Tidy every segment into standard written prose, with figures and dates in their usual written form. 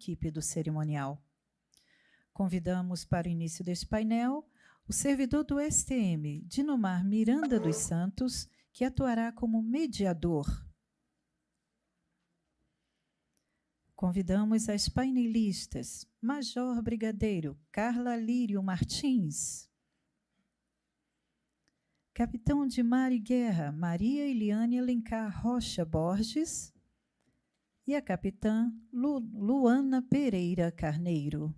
equipe do cerimonial. Convidamos para o início deste painel o servidor do STM, Dinomar Miranda dos Santos, que atuará como mediador. Convidamos as painelistas, Major Brigadeiro Carla Lírio Martins, Capitão de Mar e Guerra Maria Eliane Alencar Rocha Borges e a Capitã Luana Pereira Carneiro.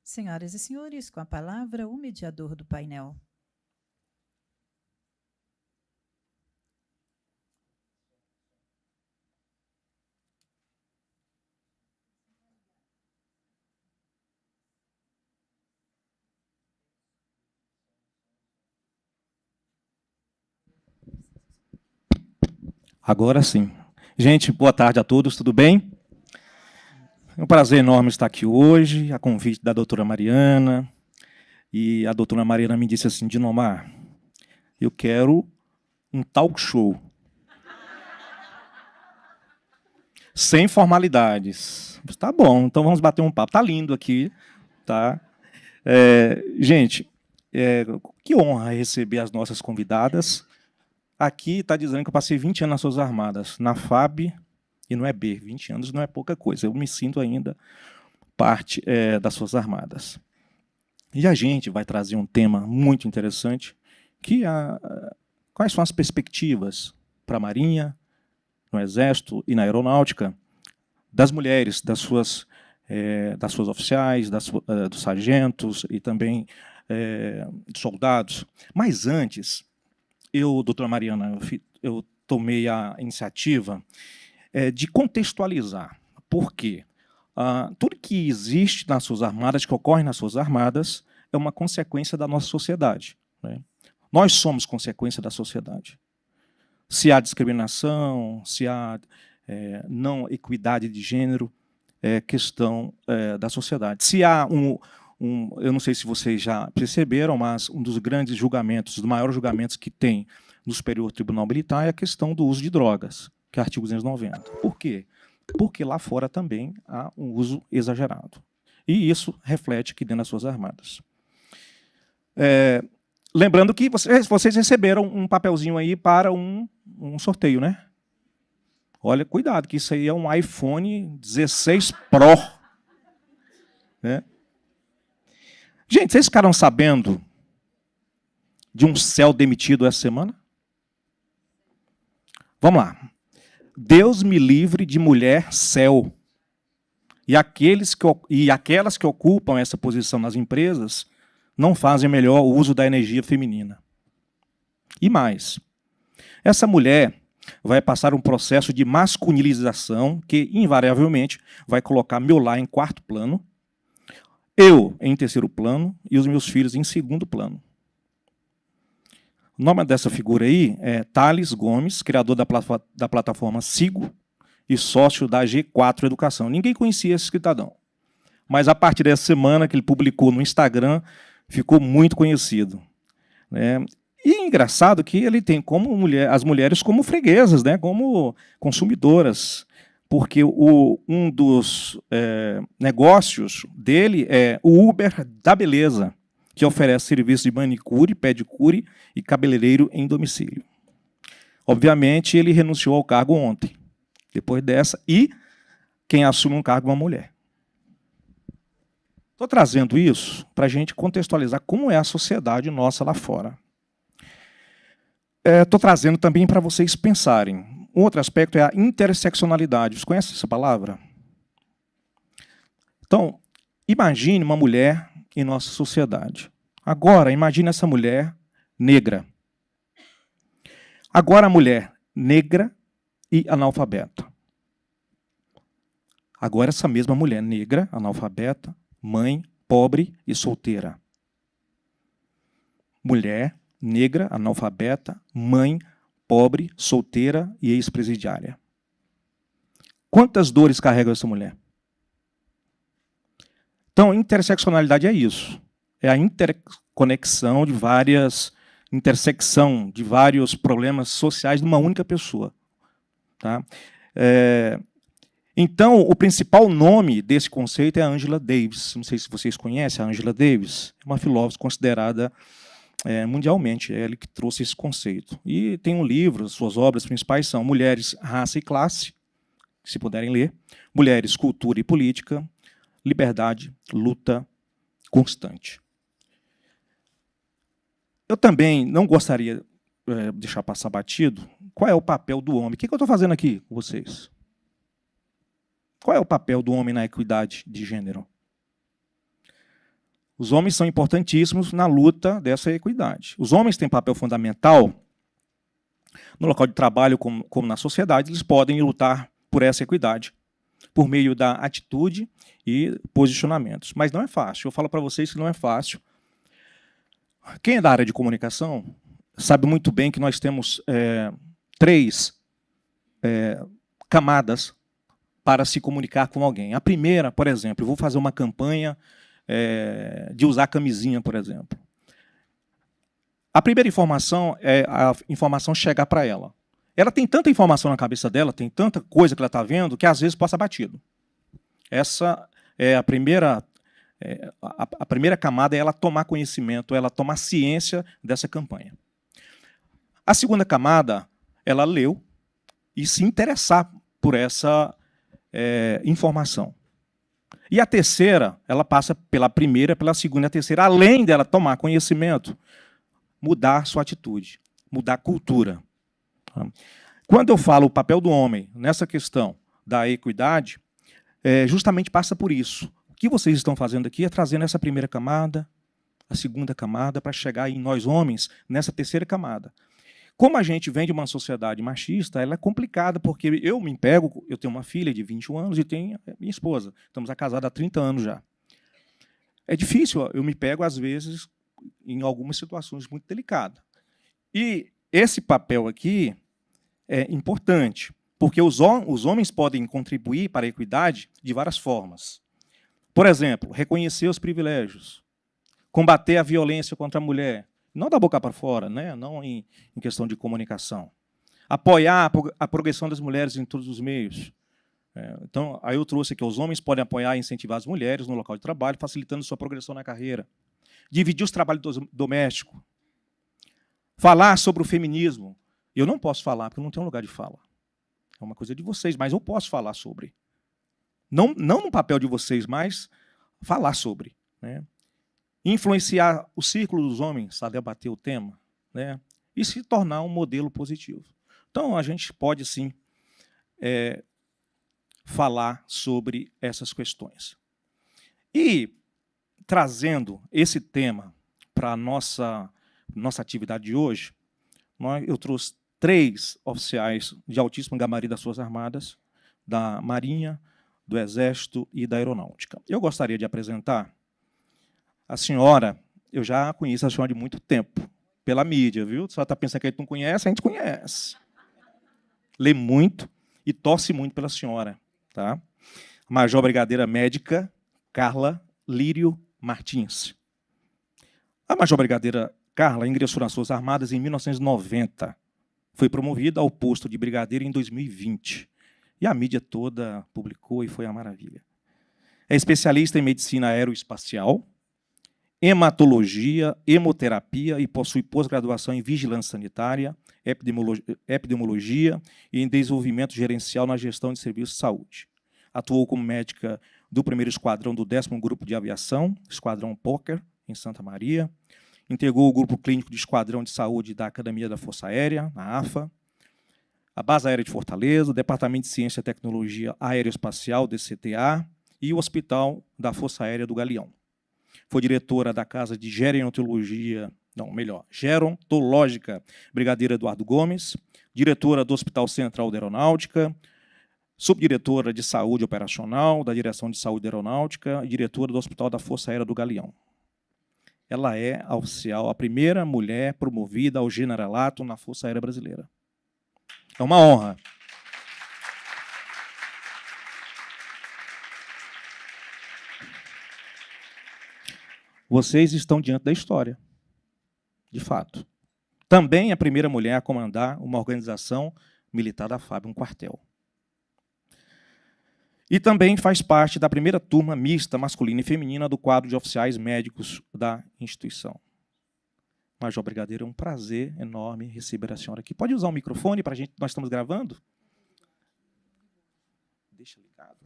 Senhoras e senhores, com a palavra, o mediador do painel. Agora sim. Gente, boa tarde a todos, tudo bem? É um prazer enorme estar aqui hoje, a convite da doutora Mariana. E a doutora Mariana me disse assim, Dinomar, eu quero um talk show. Sem formalidades. Tá bom, então vamos bater um papo. Tá lindo aqui. Tá? Gente, que honra receber as nossas convidadas. Aqui está dizendo que eu passei 20 anos nas Forças Armadas, na FAB e no EB. 20 anos não é pouca coisa. Eu me sinto ainda parte das Forças Armadas. E a gente vai trazer um tema muito interessante, que quais são as perspectivas para a Marinha, no Exército e na Aeronáutica, das mulheres, das suas oficiais, dos sargentos e também dos soldados. Mas antes, doutora Mariana, eu tomei a iniciativa de contextualizar. Por quê? Tudo que existe nas Forças Armadas, que ocorre nas Forças Armadas, é uma consequência da nossa sociedade. Né? Nós somos consequência da sociedade. Se há discriminação, se há não equidade de gênero, é questão da sociedade. Se há eu não sei se vocês já perceberam, mas um dos grandes julgamentos, dos maiores julgamentos que tem no Superior Tribunal Militar é a questão do uso de drogas, que é o artigo 290. Por quê? Porque lá fora também há um uso exagerado. E isso reflete aqui dentro das Forças Armadas. Lembrando que vocês receberam um papelzinho aí para um sorteio, né? Olha, cuidado, que isso aí é um iPhone 16 Pro. Né? Gente, vocês ficaram sabendo de um céu demitido essa semana? Vamos lá. Deus me livre de mulher céu. E aquelas que ocupam essa posição nas empresas não fazem melhor uso da energia feminina. E mais, essa mulher vai passar um processo de masculinização que, invariavelmente, vai colocar meu lar em quarto plano, eu em terceiro plano e os meus filhos em segundo plano. O nome dessa figura aí é Thales Gomes, criador da plataforma Sigo e sócio da G4 Educação. Ninguém conhecia esse cidadão. Mas, a partir dessa semana que ele publicou no Instagram, ficou muito conhecido. Né? E é engraçado que ele tem as mulheres como freguesas, né? Como consumidoras. Porque um dos negócios dele é o Uber da Beleza, que oferece serviço de manicure, pedicure e cabeleireiro em domicílio. Obviamente, ele renunciou ao cargo ontem, depois dessa, e quem assume um cargo é uma mulher. Estou trazendo isso para a gente contextualizar como é a sociedade nossa lá fora. Estou trazendo também para vocês pensarem. Um outro aspecto é a interseccionalidade. Vocês conhecem essa palavra? Então, imagine uma mulher em nossa sociedade. Agora, imagine essa mulher negra. Agora, a mulher negra e analfabeta. Agora, essa mesma mulher negra, analfabeta, mãe, pobre e solteira. Mulher negra, analfabeta, mãe, pobre, solteira e ex-presidiária. Quantas dores carrega essa mulher? Então, interseccionalidade é isso. É a interconexão de intersecção de vários problemas sociais de uma única pessoa. Tá? Então, o principal nome desse conceito é a Angela Davis. Não sei se vocês conhecem a Angela Davis. É uma filósofa considerada mundialmente. É ela que trouxe esse conceito. E tem um livro, suas obras principais são Mulheres, Raça e Classe, se puderem ler. Mulheres, Cultura e Política. Liberdade, Luta Constante. Eu também não gostaria de deixar passar batido qual é o papel do homem. O que eu estou fazendo aqui com vocês? Qual é o papel do homem na equidade de gênero? Os homens são importantíssimos na luta dessa equidade. Os homens têm papel fundamental no local de trabalho, como na sociedade. Eles podem lutar por essa equidade por meio da atitude e posicionamentos. Mas não é fácil. Eu falo para vocês que não é fácil. Quem é da área de comunicação sabe muito bem que nós temos 3 camadas para se comunicar com alguém. A primeira, por exemplo, eu vou fazer uma campanha de usar camisinha, por exemplo. A primeira informação é a informação chegar para ela. Ela tem tanta informação na cabeça dela, tem tanta coisa que ela está vendo, que às vezes passa batido. Essa é a primeira camada, é ela tomar conhecimento, ela tomar ciência dessa campanha. A segunda camada, ela leu e se interessar por essa informação. E a terceira, ela passa pela primeira, pela segunda e a terceira, além dela tomar conhecimento, mudar sua atitude, mudar a cultura. Quando eu falo o papel do homem nessa questão da equidade, justamente passa por isso. O que vocês estão fazendo aqui é trazendo essa primeira camada, a segunda camada, para chegar em nós homens nessa terceira camada. Como a gente vem de uma sociedade machista, ela é complicada, porque eu tenho uma filha de 21 anos e tenho minha esposa. Estamos casados há 30 anos já. É difícil, eu me pego, às vezes, em algumas situações muito delicadas. E esse papel aqui é importante, porque os homens podem contribuir para a equidade de várias formas. Por exemplo, reconhecer os privilégios, combater a violência contra a mulher, não da boca para fora, né? Não em questão de comunicação. Apoiar a progressão das mulheres em todos os meios. Então, aí eu trouxe aqui, os homens podem apoiar e incentivar as mulheres no local de trabalho, facilitando sua progressão na carreira. Dividir os trabalhos domésticos. Falar sobre o feminismo. Eu não posso falar, porque eu não tenho lugar de fala. É uma coisa de vocês, mas eu posso falar sobre. Não no papel de vocês, mas falar sobre. Né? Influenciar o círculo dos homens a debater o tema, né? E se tornar um modelo positivo. Então, a gente pode, sim, falar sobre essas questões. E, trazendo esse tema para a nossa atividade de hoje, eu trouxe 3 oficiais de altíssimo gabarito das Forças Armadas, da Marinha, do Exército e da Aeronáutica. Eu gostaria de apresentar a senhora. Eu já conheço a senhora de muito tempo, pela mídia, viu? Só está pensando que a gente não conhece, a gente conhece. Lê muito e torce muito pela senhora. Tá? Major Brigadeira Médica Carla Lírio Martins. A Major Brigadeira Carla ingressou nas Forças Armadas em 1990. Foi promovida ao posto de brigadeiro em 2020. E a mídia toda publicou e foi a maravilha. É especialista em medicina aeroespacial, hematologia, hemoterapia e possui pós-graduação em vigilância sanitária, epidemiologia e em desenvolvimento gerencial na gestão de serviços de saúde. Atuou como médica do 1º Esquadrão do 10º Grupo de Aviação, Esquadrão Póquer, em Santa Maria. Integrou o Grupo Clínico de Esquadrão de Saúde da Academia da Força Aérea, a AFA, a Base Aérea de Fortaleza, o Departamento de Ciência e Tecnologia Aeroespacial, DCTA, e o Hospital da Força Aérea do Galeão. Foi diretora da Casa de Gerontológica Brigadeiro Eduardo Gomes, diretora do Hospital Central da Aeronáutica, subdiretora de Saúde Operacional da Direção de Saúde da Aeronáutica e diretora do Hospital da Força Aérea do Galeão. Ela é a oficial, a primeira mulher promovida ao generalato na Força Aérea Brasileira. É uma honra. vocês estão diante da história, de fato. Também a primeira mulher a comandar uma organização militar da FAB, um quartel. E também faz parte da primeira turma mista masculina e feminina do quadro de oficiais médicos da instituição. Major Brigadeiro, é um prazer enorme receber a senhora aqui. Pode usar o microfone para a gente? Nós estamos gravando? Deixa ligado.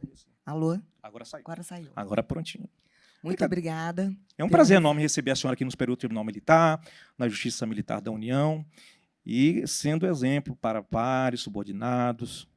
Alô? Agora saiu. Agora saiu. Agora prontinho. Muito obrigada. É um prazer enorme receber a senhora aqui no Superior Tribunal Militar, na Justiça Militar da União, e sendo exemplo para pares, subordinados.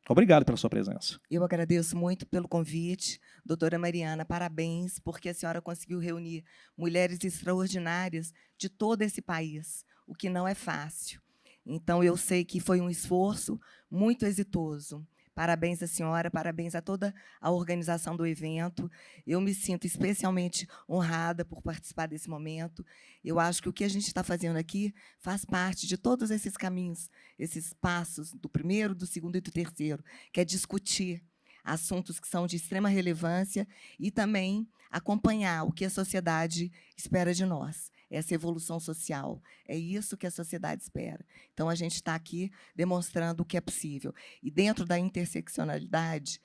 Obrigado pela sua presença. Eu agradeço muito pelo convite. Doutora Mariana, parabéns, porque a senhora conseguiu reunir mulheres extraordinárias de todo esse país, o que não é fácil. Então, eu sei que foi um esforço muito exitoso. Parabéns à senhora, parabéns a toda a organização do evento. Eu me sinto especialmente honrada por participar desse momento. Eu acho que o que a gente está fazendo aqui faz parte de todos esses caminhos, esses passos do primeiro, do segundo e do terceiro, que é discutir assuntos que são de extrema relevância e também acompanhar o que a sociedade espera de nós. Essa evolução social. É isso que a sociedade espera. Então, a gente está aqui demonstrando o que é possível. E, dentro da interseccionalidade,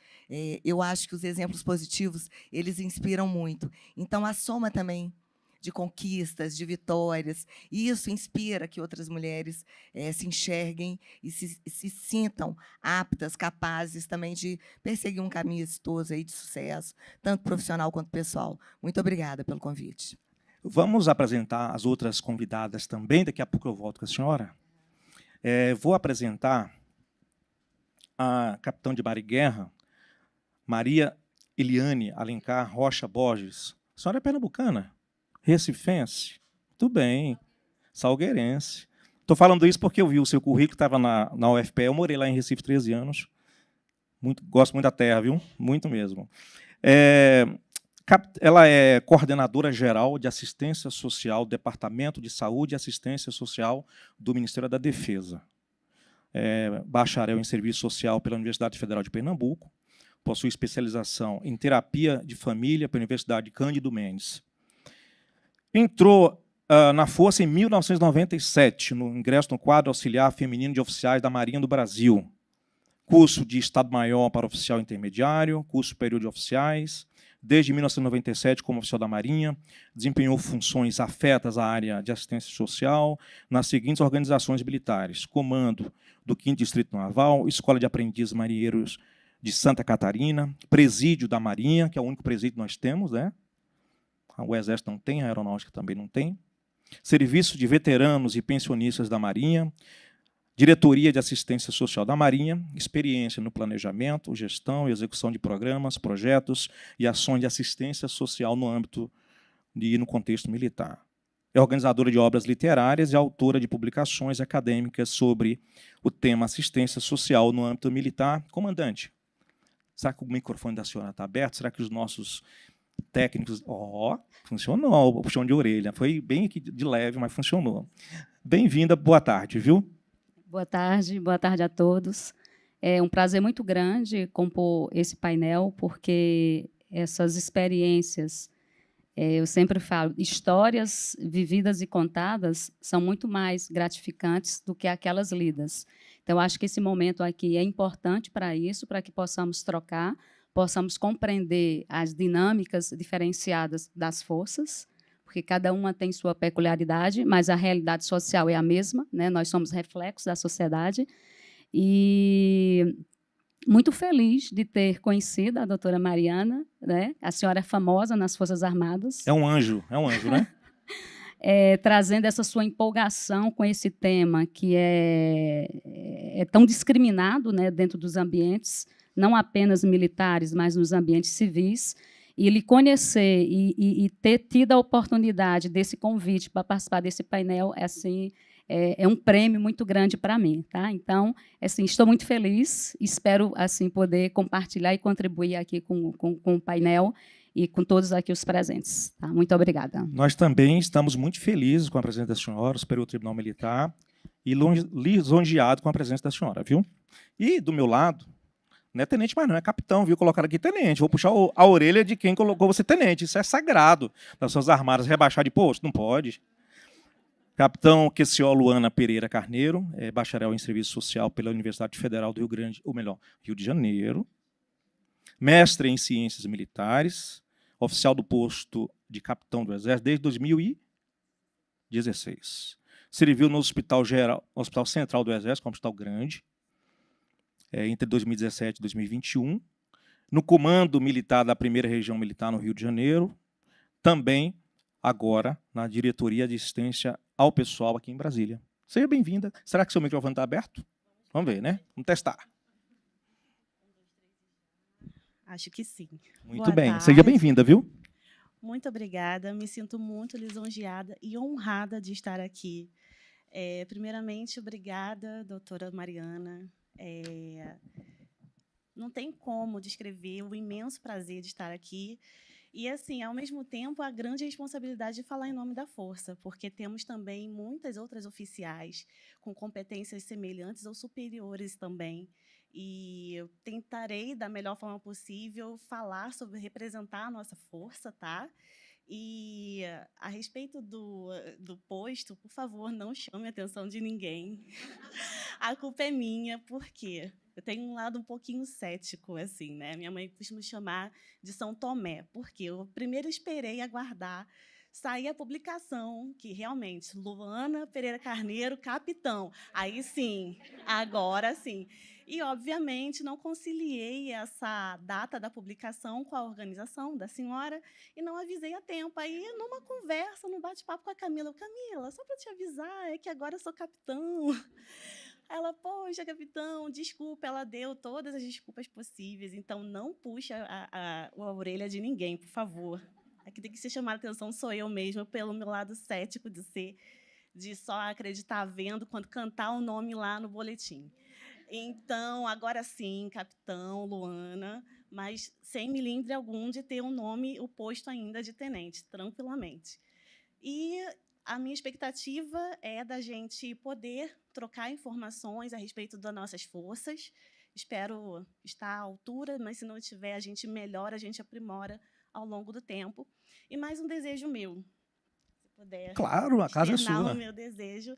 eu acho que os exemplos positivos eles inspiram muito. Então, a soma também de conquistas, de vitórias, e isso inspira que outras mulheres se enxerguem e se sintam aptas, capazes também de perseguir um caminho exitoso aí de sucesso, tanto profissional quanto pessoal. Muito obrigada pelo convite. Vamos apresentar as outras convidadas também, daqui a pouco eu volto com a senhora. Vou apresentar a capitã de mar e guerra, Maria Eliane Alencar Rocha Borges. A senhora é pernambucana? Recifense? Muito bem. Salgueirense. Estou falando isso porque eu vi o seu currículo, estava na UFPE, eu morei lá em Recife 13 anos. Gosto muito da terra, viu? Muito mesmo. Ela é coordenadora geral de assistência social do Departamento de Saúde e Assistência Social do Ministério da Defesa. Bacharel em Serviço Social pela Universidade Federal de Pernambuco. Possui especialização em terapia de família pela Universidade Cândido Mendes. Entrou na Força em 1997, no ingresso no quadro auxiliar feminino de oficiais da Marinha do Brasil. Curso de Estado-Maior para oficial intermediário, curso superior de oficiais. Desde 1997, como oficial da Marinha, desempenhou funções afetas à área de assistência social nas seguintes organizações militares: Comando do 5º Distrito Naval, Escola de Aprendizes Marinheiros de Santa Catarina, Presídio da Marinha, que é o único presídio que nós temos, né? O Exército não tem, a Aeronáutica também não tem. Serviço de Veteranos e Pensionistas da Marinha, Diretoria de Assistência Social da Marinha, experiência no planejamento, gestão e execução de programas, projetos e ações de assistência social no âmbito e no contexto militar. É organizadora de obras literárias e autora de publicações acadêmicas sobre o tema assistência social no âmbito militar. Comandante, será que o microfone da senhora está aberto? Será que os nossos técnicos... Funcionou o puxão de orelha. Foi bem aqui de leve, mas funcionou. Bem-vinda, boa tarde, viu? Boa tarde a todos. É um prazer muito grande compor esse painel, porque essas experiências, eu sempre falo, histórias vividas e contadas são muito mais gratificantes do que aquelas lidas. Então, acho que esse momento aqui é importante para isso, para que possamos trocar, possamos compreender as dinâmicas diferenciadas das forças, porque cada uma tem sua peculiaridade, mas a realidade social é a mesma, né? Nós somos reflexos da sociedade. E muito feliz de ter conhecido a doutora Mariana, né? A senhora é famosa nas Forças Armadas. É um anjo, né? Trazendo essa sua empolgação com esse tema que é tão discriminado, né, dentro dos ambientes, não apenas militares, mas nos ambientes civis. E lhe conhecer e ter tido a oportunidade desse convite para participar desse painel, assim, é um prêmio muito grande para mim. Tá? Então, assim, estou muito feliz, espero assim, poder compartilhar e contribuir aqui com o painel e com todos aqui os presentes. Tá? Muito obrigada. Nós também estamos muito felizes com a presença da senhora, o Superior Tribunal Militar, e lisonjeado com a presença da senhora, viu? E, do meu lado, Não é tenente mais não, é capitão, viu? Colocaram aqui tenente. Vou puxar a orelha de quem colocou você tenente. Isso é sagrado das suas armadas. Rebaixar de posto? Não pode. Capitão Queció Luana Pereira Carneiro, bacharel em Serviço Social pela Universidade Federal do Rio Grande, ou melhor, Rio de Janeiro. Mestre em Ciências Militares, oficial do posto de capitão do Exército desde 2016. Serviu no Hospital Central do Exército, que é um hospital grande, entre 2017 e 2021. No Comando Militar da 1ª Região Militar no Rio de Janeiro. Também, agora, na Diretoria de Assistência ao Pessoal aqui em Brasília. Seja bem-vinda. Será que seu microfone está aberto? Vamos ver, né? Vamos testar. Acho que sim. Muito Boa bem. tarde. Seja bem-vinda, viu? Muito obrigada. Me sinto muito lisonjeada e honrada de estar aqui. Primeiramente, obrigada, doutora Mariana. Não tem como descrever o imenso prazer de estar aqui. E, assim, ao mesmo tempo, a grande responsabilidade de falar em nome da Força, porque temos também muitas outras oficiais com competências semelhantes ou superiores também. E eu tentarei, da melhor forma possível, falar sobre representar a nossa força, tá? E, a respeito do posto, por favor, não chame a atenção de ninguém. A culpa é minha, porque eu tenho um lado um pouquinho cético, assim, né? Minha mãe costuma chamar de São Tomé, porque eu primeiro esperei aguardar sair a publicação, que realmente, Luana Pereira Carneiro, capitão. Aí sim, agora sim. E, obviamente, não conciliei essa data da publicação com a organização da senhora e não avisei a tempo. Aí, numa conversa, num bate-papo com a Camila, só para te avisar, é que agora eu sou capitão. Ela, poxa, capitão, desculpa, ela deu todas as desculpas possíveis, então não puxa a orelha de ninguém, por favor. Aqui tem que ser chamada a atenção sou eu mesma, pelo meu lado cético de só acreditar vendo quando cantar o nome lá no boletim. Então, agora sim, capitão, Luana, mas sem milindre algum de ter o posto ainda de tenente, tranquilamente. E a minha expectativa é da gente poder trocar informações a respeito das nossas forças. Espero estar à altura, mas se não estiver, a gente melhora, a gente aprimora ao longo do tempo. E mais um desejo meu, se puder. Claro, a casa é sua. O meu desejo.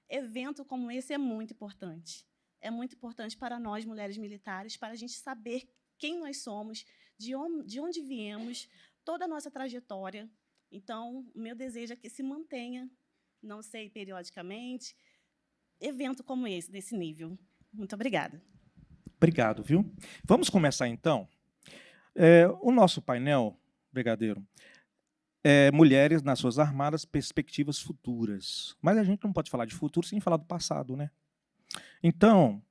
Evento como esse é muito importante. É muito importante para nós, mulheres militares, para a gente saber quem nós somos, de onde viemos, toda a nossa trajetória. Então, o meu desejo é que se mantenha, não sei, periodicamente, evento como esse, desse nível. Muito obrigada. Obrigado, viu? Vamos começar, então. O nosso painel, brigadeiro, mulheres nas suas armadas, perspectivas futuras. Mas a gente não pode falar de futuro sem falar do passado, né? Então,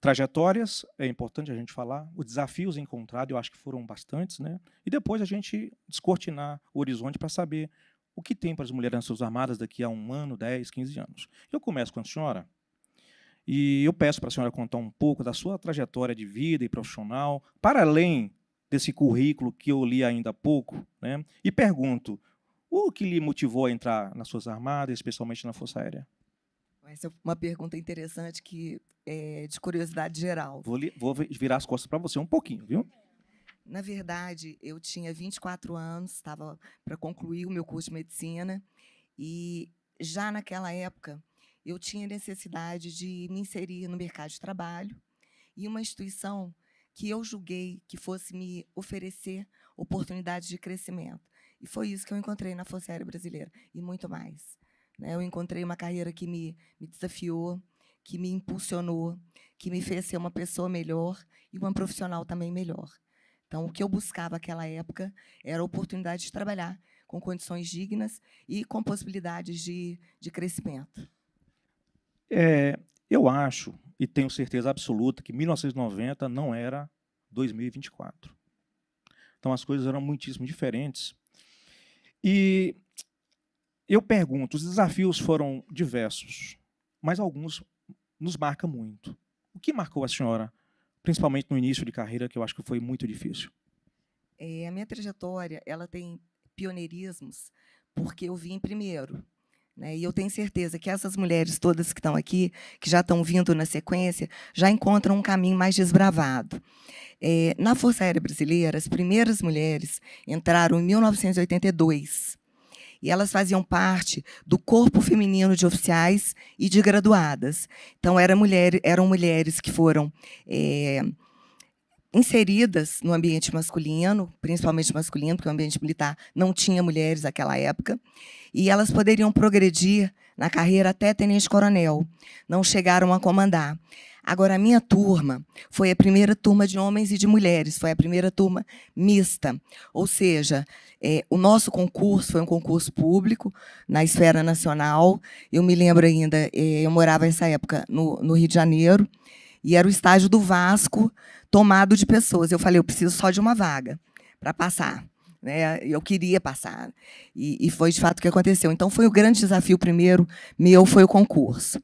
trajetórias, é importante a gente falar, os desafios encontrados, eu acho que foram bastantes, né? E depois a gente descortinar o horizonte para saber o que tem para as mulheres nas suas armadas daqui a 1 ano, 10, 15 anos. Eu começo com a senhora, e eu peço para a senhora contar um pouco da sua trajetória de vida e profissional, para além desse currículo que eu li ainda há pouco, né? E pergunto, o que lhe motivou a entrar nas suas armadas, especialmente na Força Aérea? Essa é uma pergunta interessante que é de curiosidade geral. Vou virar as costas para você um pouquinho, viu? Na verdade, eu tinha 24 anos, estava para concluir o meu curso de medicina, e já naquela época eu tinha necessidade de me inserir no mercado de trabalho e uma instituição que eu julguei que fosse me oferecer oportunidades de crescimento. E foi isso que eu encontrei na Força Aérea Brasileira, e muito mais. Eu encontrei uma carreira que me desafiou, que me impulsionou, que me fez ser uma pessoa melhor e uma profissional também melhor. Então, o que eu buscava naquela época era a oportunidade de trabalhar com condições dignas e com possibilidades de crescimento. Eu acho, e tenho certeza absoluta, que 1990 não era 2024. Então, as coisas eram muitíssimo diferentes. E eu pergunto, os desafios foram diversos, mas alguns nos marcam muito. O que marcou a senhora, principalmente no início de carreira, que eu acho que foi muito difícil? A minha trajetória ela tem pioneirismos, porque eu vim primeiro. E eu tenho certeza que essas mulheres todas que estão aqui, que já estão vindo na sequência, já encontram um caminho mais desbravado. Na Força Aérea Brasileira, as primeiras mulheres entraram em 1982. E elas faziam parte do corpo feminino de oficiais e de graduadas. Então, eram mulheres que foram inseridas no ambiente masculino, principalmente masculino, porque o ambiente militar não tinha mulheres naquela época, e elas poderiam progredir na carreira até tenente-coronel. Não chegaram a comandar. Agora, a minha turma foi a primeira turma de homens e de mulheres, foi a primeira turma mista. Ou seja, o nosso concurso foi um concurso público, na esfera nacional. Eu me lembro ainda, eu morava nessa época no Rio de Janeiro, e era o estágio do Vasco tomado de pessoas. Eu falei, eu preciso só de uma vaga para passar. Eu queria passar. E foi, de fato, o que aconteceu. Então, foi o grande desafio primeiro meu, foi o concurso.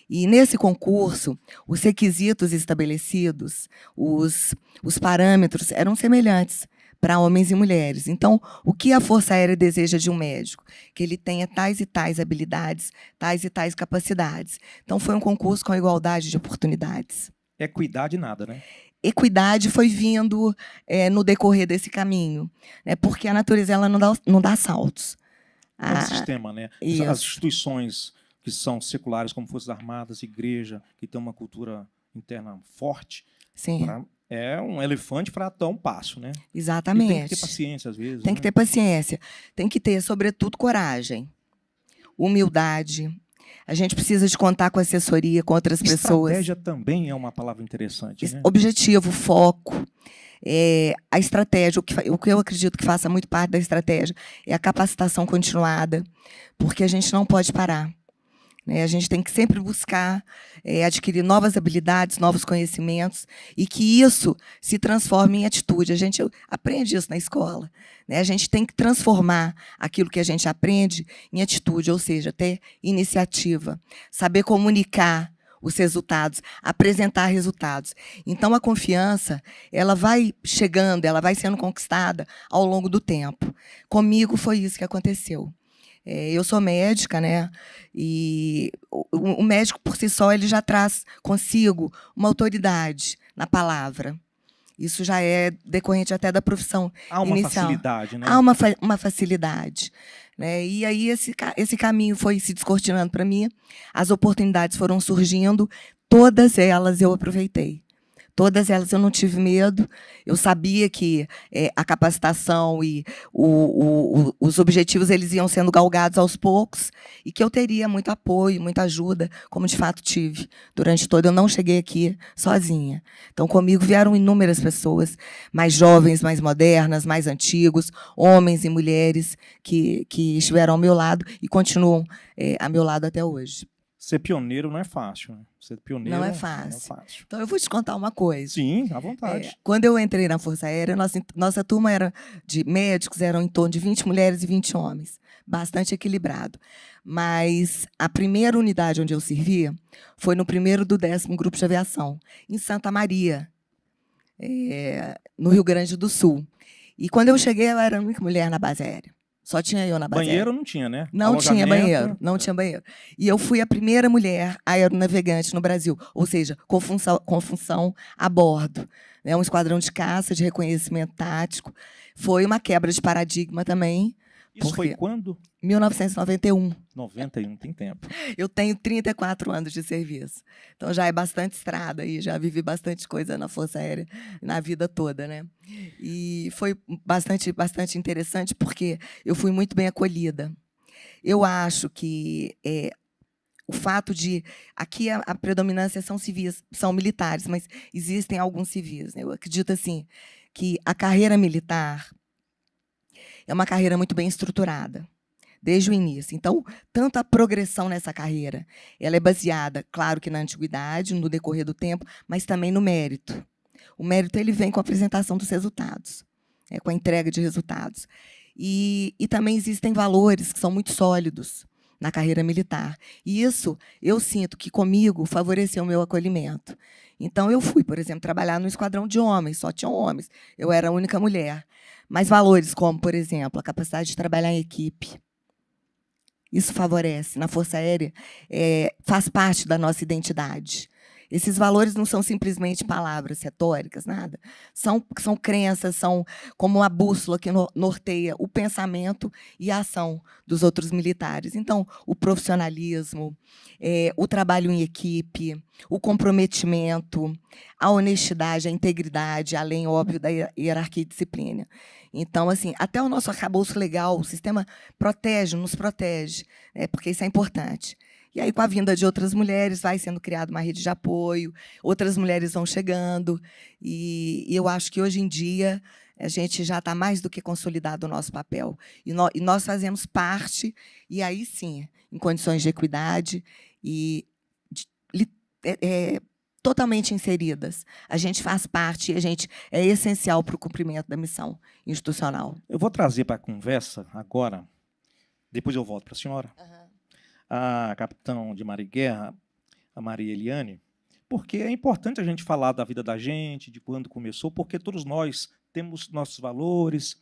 E, nesse concurso, os requisitos estabelecidos, os parâmetros eram semelhantes para homens e mulheres. Então, o que a Força Aérea deseja de um médico? Que ele tenha tais e tais habilidades, tais e tais capacidades. Então, foi um concurso com igualdade de oportunidades. Equidade nada, né? Equidade foi vindo no decorrer desse caminho, né? Porque a natureza ela não dá saltos. É um sistema, né? Isso. As instituições que são seculares, como Forças Armadas, Igreja, que tem uma cultura interna forte, Sim. É um elefante para dar um passo, né? Exatamente. E tem que ter paciência, às vezes. Tem que ter paciência. Tem que ter, sobretudo, coragem, humildade. A gente precisa de contar com assessoria, com outras pessoas. Estratégia também é uma palavra interessante, né? Objetivo, foco. A estratégia, o que eu acredito que faça muito parte da estratégia é a capacitação continuada, porque a gente não pode parar. A gente tem que sempre buscar adquirir novas habilidades, novos conhecimentos, e que isso se transforme em atitude. A gente aprende isso na escola. A gente tem que transformar aquilo que a gente aprende em atitude, ou seja, ter iniciativa, saber comunicar os resultados, apresentar resultados. Então, a confiança ela vai chegando, ela vai sendo conquistada ao longo do tempo. Comigo foi isso que aconteceu. Eu sou médica, né? E o médico, por si só, ele já traz consigo uma autoridade na palavra. Isso já é decorrente até da profissão Há uma inicial. facilidade, né? Há uma facilidade. E aí esse caminho foi se descortinando para mim, as oportunidades foram surgindo, todas elas eu aproveitei. Todas elas eu não tive medo, eu sabia que a capacitação e os objetivos eles iam sendo galgados aos poucos e que eu teria muito apoio, muita ajuda, como de fato tive durante todo. Eu não cheguei aqui sozinha. Então, comigo vieram inúmeras pessoas, mais jovens, mais modernas, mais antigos, homens e mulheres que estiveram ao meu lado e continuam ao meu lado até hoje. Ser pioneiro não é fácil. Né? Ser pioneiro não é fácil. Não é fácil. Então, eu vou te contar uma coisa. Sim, à vontade. Quando eu entrei na Força Aérea, nossa turma era de médicos, eram em torno de 20 mulheres e 20 homens. Bastante equilibrado. Mas a primeira unidade onde eu servia foi no 1º do 10º Grupo de Aviação, em Santa Maria, no Rio Grande do Sul. E quando eu cheguei, eu era a única mulher na base aérea. Só tinha eu na base Banheiro aérea. não tinha, né? Não tinha banheiro, não tinha banheiro. E eu fui a primeira mulher aeronavegante no Brasil, ou seja, com função a bordo. Um esquadrão de caça, de reconhecimento tático. Foi uma quebra de paradigma também. Isso foi quando? 1991. 91, tem tempo. Eu tenho 34 anos de serviço. Então, já é bastante estrada e já vivi bastante coisa na Força Aérea na vida toda, né? E foi bastante interessante porque eu fui muito bem acolhida. Eu acho que o fato de... Aqui a predominância são civis, são militares, mas existem alguns civis. Né? Eu acredito assim, que a carreira militar é uma carreira muito bem estruturada, desde o início. Então, tanto a progressão nessa carreira, ela é baseada, claro que na antiguidade, no decorrer do tempo, mas também no mérito. O mérito ele vem com a apresentação dos resultados, com a entrega de resultados. E também existem valores que são muito sólidos na carreira militar. E isso, eu sinto que comigo favoreceu o meu acolhimento. Então, eu fui, por exemplo, trabalhar no esquadrão de homens, só tinham homens. Eu era a única mulher. Mas valores como, por exemplo, a capacidade de trabalhar em equipe. Isso favorece. Na Força Aérea, faz parte da nossa identidade. Esses valores não são simplesmente palavras retóricas, nada. São crenças, são como uma bússola que norteia o pensamento e a ação dos outros militares. Então, o profissionalismo, o trabalho em equipe, o comprometimento, a honestidade, a integridade, além, óbvio, da hierarquia e disciplina. Então, assim, até o nosso arcabouço legal, o sistema nos protege, porque isso é importante. E aí, com a vinda de outras mulheres, vai sendo criada uma rede de apoio, outras mulheres vão chegando, e eu acho que, hoje em dia, a gente já está mais do que consolidado o nosso papel. E nós fazemos parte, e aí sim, em condições de equidade e totalmente inseridas. A gente faz parte, a gente é essencial para o cumprimento da missão institucional. Eu vou trazer para a conversa agora, depois eu volto para a senhora, a capitão de Mar e Guerra, a Maria Eliane, porque é importante a gente falar da vida da gente, de quando começou, porque todos nós temos nossos valores,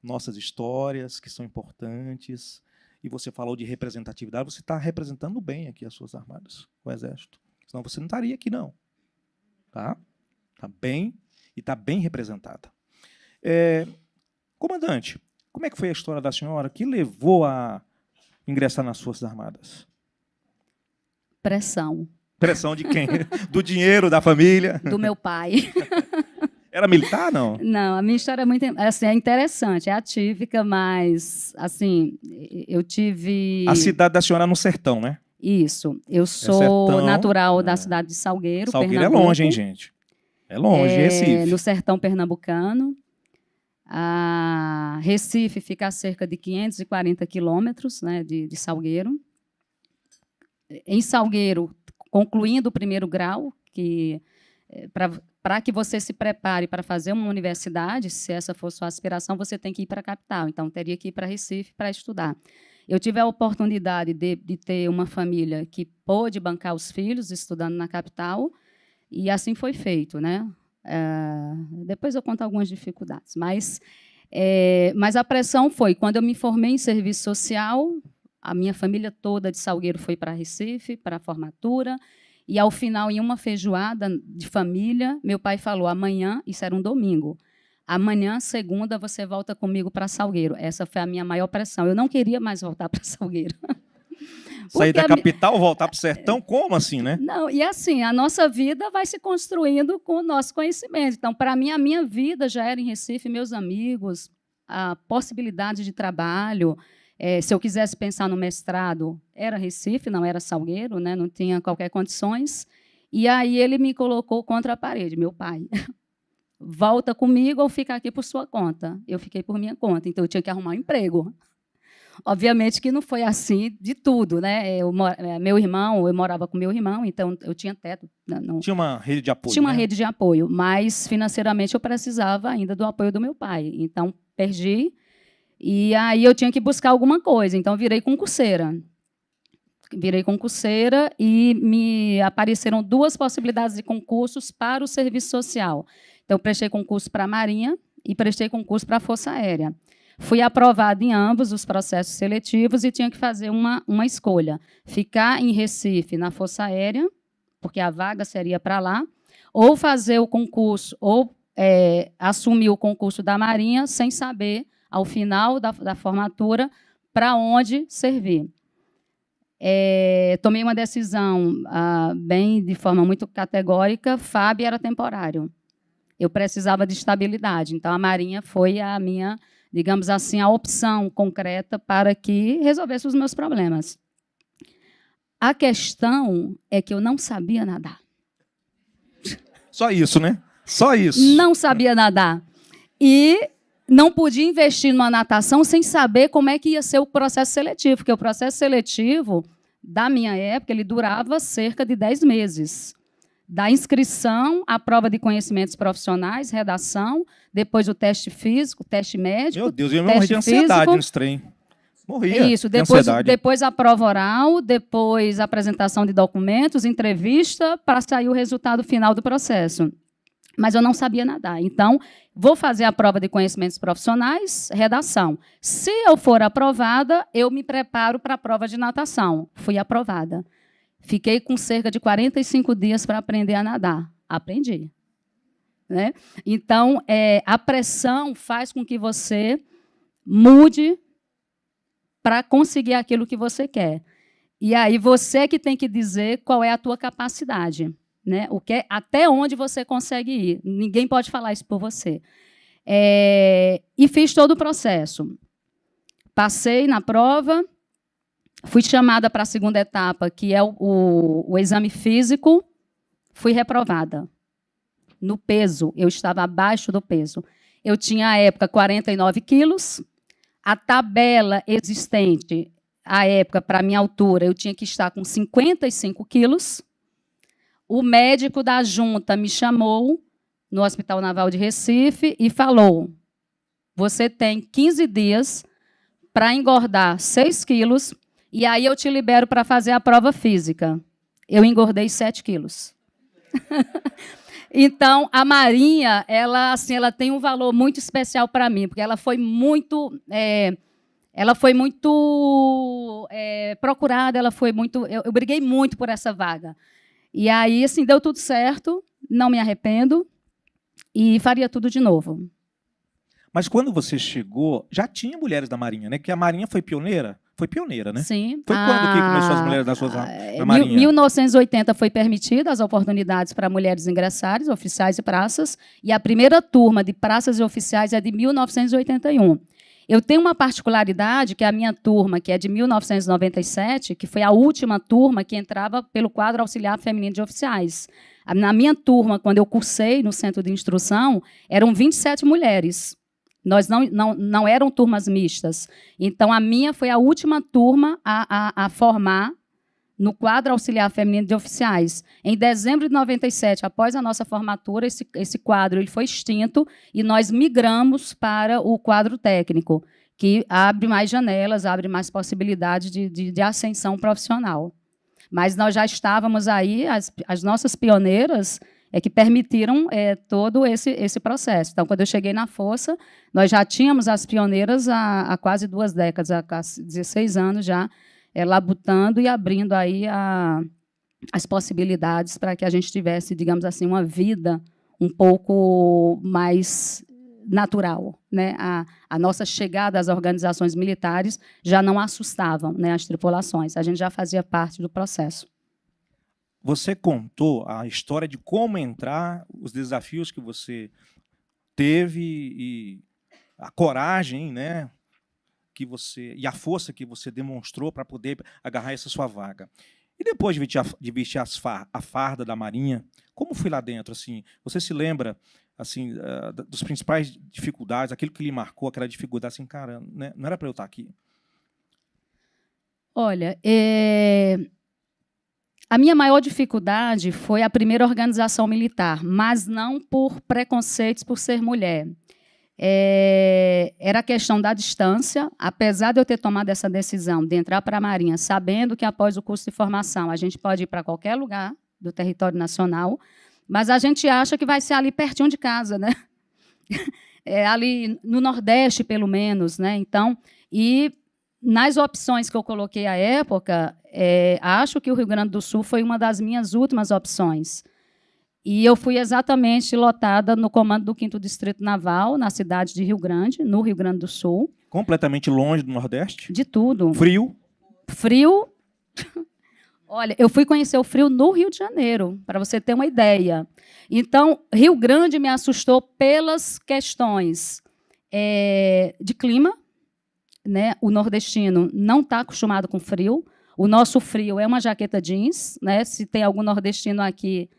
nossas histórias, que são importantes, e você falou de representatividade, você está representando bem aqui as Forças Armadas, o Exército. Senão você não estaria aqui, não. Tá? Está bem, e está bem representada. Comandante, como é que foi a história da senhora que levou a ingressar nas Forças Armadas? Pressão. Pressão de quem? Do dinheiro, da família? Do meu pai. Era militar, não? Não, a minha história é muito assim, é interessante, é atípica, mas assim, eu tive... A cidade da senhora é no sertão, né? Isso. Eu sou sertão, natural da cidade de Salgueiro, Salgueiro Pernambuco. é longe, hein, gente? É longe, Recife. No sertão pernambucano. Recife fica a cerca de 540 quilômetros, né, de Salgueiro. Em Salgueiro, concluindo o primeiro grau, que para que você se prepare para fazer uma universidade, se essa for sua aspiração, você tem que ir para a capital. Então, teria que ir para Recife para estudar. Eu tive a oportunidade de ter uma família que pôde bancar os filhos estudando na capital, e assim foi feito, né? Depois eu conto algumas dificuldades, mas a pressão foi, quando eu me formei em serviço social, a minha família toda de Salgueiro foi para Recife, para a formatura, e, ao final, em uma feijoada de família, meu pai falou, amanhã, isso era um domingo, amanhã, segunda, você volta comigo para Salgueiro. Essa foi a minha maior pressão. Eu não queria mais voltar para Salgueiro. Sair da capital, voltar para o sertão, como assim, né? Não, e assim, a nossa vida vai se construindo com o nosso conhecimento. Então, para mim, a minha vida já era em Recife, meus amigos, a possibilidade de trabalho. Se eu quisesse pensar no mestrado, era Recife, não era Salgueiro, né? Não tinha qualquer condições. E aí ele me colocou contra a parede, meu pai. Volta comigo ou fica aqui por sua conta. Eu fiquei por minha conta, então eu tinha que arrumar um emprego. Obviamente que não foi assim de tudo, né? Eu morava com meu irmão, então eu tinha teto. Não, tinha uma rede de apoio. Tinha uma né? rede de apoio, mas financeiramente eu precisava ainda do apoio do meu pai. Então, perdi, e aí eu tinha que buscar alguma coisa. Então, virei concurseira. Virei concurseira e me apareceram 2 possibilidades de concursos para o serviço social. Então, eu prestei concurso para a Marinha e prestei concurso para a Força Aérea. Fui aprovada em ambos os processos seletivos e tinha que fazer uma escolha. Ficar em Recife, na Força Aérea, porque a vaga seria para lá, ou fazer o concurso, ou assumir o concurso da Marinha, sem saber, ao final da formatura, para onde servir. Tomei uma decisão bem de forma muito categórica, FAB era temporário. Eu precisava de estabilidade, então a Marinha foi a minha, digamos assim, a opção concreta para que resolvesse os meus problemas. A questão é que eu não sabia nadar. Só isso, né? Só isso. Não sabia nadar. E não podia investir numa natação sem saber como é que ia ser o processo seletivo, porque o processo seletivo, da minha época, ele durava cerca de 10 meses. Da inscrição, a prova de conhecimentos profissionais, redação, depois o teste físico, teste médico. Meu Deus, eu morri de ansiedade nesse trem. Morria. Isso, depois a prova oral, depois a apresentação de documentos, entrevista, para sair o resultado final do processo. Mas eu não sabia nadar. Então, vou fazer a prova de conhecimentos profissionais, redação. Se eu for aprovada, eu me preparo para a prova de natação. Fui aprovada. Fiquei com cerca de 45 dias para aprender a nadar. Aprendi. Né? Então, a pressão faz com que você mude para conseguir aquilo que você quer. E aí você que tem que dizer qual é a tua capacidade, né? Até onde você consegue ir. Ninguém pode falar isso por você. E fiz todo o processo. Passei na prova, fui chamada para a segunda etapa, que é o exame físico, fui reprovada. No peso, eu estava abaixo do peso. Eu tinha, à época, 49 quilos. A tabela existente, à época, para a minha altura, eu tinha que estar com 55 quilos. O médico da junta me chamou no Hospital Naval de Recife e falou: você tem 15 dias para engordar 6 quilos e aí eu te libero para fazer a prova física. Eu engordei 7 quilos. Então, a Marinha, ela tem um valor muito especial para mim, porque ela foi muito procurada, eu briguei muito por essa vaga. E aí, assim, deu tudo certo, não me arrependo e faria tudo de novo. Mas quando você chegou, já tinha mulheres da Marinha, né? Que a Marinha foi pioneira? Foi pioneira, né? Sim. Foi quando que começou as mulheres na Marinha? Em 1980 foi permitida as oportunidades para mulheres ingressarem, oficiais e praças, e a primeira turma de praças e oficiais é de 1981. Eu tenho uma particularidade, que é a minha turma, que é de 1997, que foi a última turma que entrava pelo quadro auxiliar feminino de oficiais. Na minha turma, quando eu cursei no centro de instrução, eram 27 mulheres. Nós não eram turmas mistas. Então, a minha foi a última turma a formar no quadro auxiliar feminino de oficiais. Em dezembro de 97, após a nossa formatura, esse quadro ele foi extinto e nós migramos para o quadro técnico, que abre mais janelas, abre mais possibilidades de ascensão profissional. Mas nós já estávamos aí, as nossas pioneiras que permitiram todo esse processo. Então, quando eu cheguei na Força, nós já tínhamos as pioneiras há quase 2 décadas, há 16 anos já, labutando e abrindo aí as possibilidades para que a gente tivesse, digamos assim, uma vida um pouco mais natural, né? A nossa chegada às organizações militares já não assustavam, né, as tripulações, a gente já fazia parte do processo. Você contou a história de como entrar, os desafios que você teve e a coragem, né, e a força que você demonstrou para poder agarrar essa sua vaga. E depois de vestir a farda da Marinha, como foi lá dentro? Assim, você se lembra assim, dos principais dificuldades, aquilo que lhe marcou, aquela dificuldade, assim, cara, né, não era para eu estar aqui? Olha, a minha maior dificuldade foi a primeira organização militar, mas não por preconceitos por ser mulher. Era a questão da distância. Apesar de eu ter tomado essa decisão de entrar para a Marinha, sabendo que após o curso de formação a gente pode ir para qualquer lugar do território nacional, mas a gente acha que vai ser ali pertinho de casa, né? Ali no Nordeste, pelo menos, né? Então, e nas opções que eu coloquei à época, acho que o Rio Grande do Sul foi uma das minhas últimas opções. E eu fui exatamente lotada no comando do 5º Distrito Naval, na cidade de Rio Grande, no Rio Grande do Sul. Completamente longe do Nordeste? De tudo. Frio? Frio. Olha, eu fui conhecer o frio no Rio de Janeiro, para você ter uma ideia. Então, Rio Grande me assustou pelas questões de clima, né? O nordestino não está acostumado com frio. O nosso frio é uma jaqueta jeans, né? Se tem algum nordestino aqui,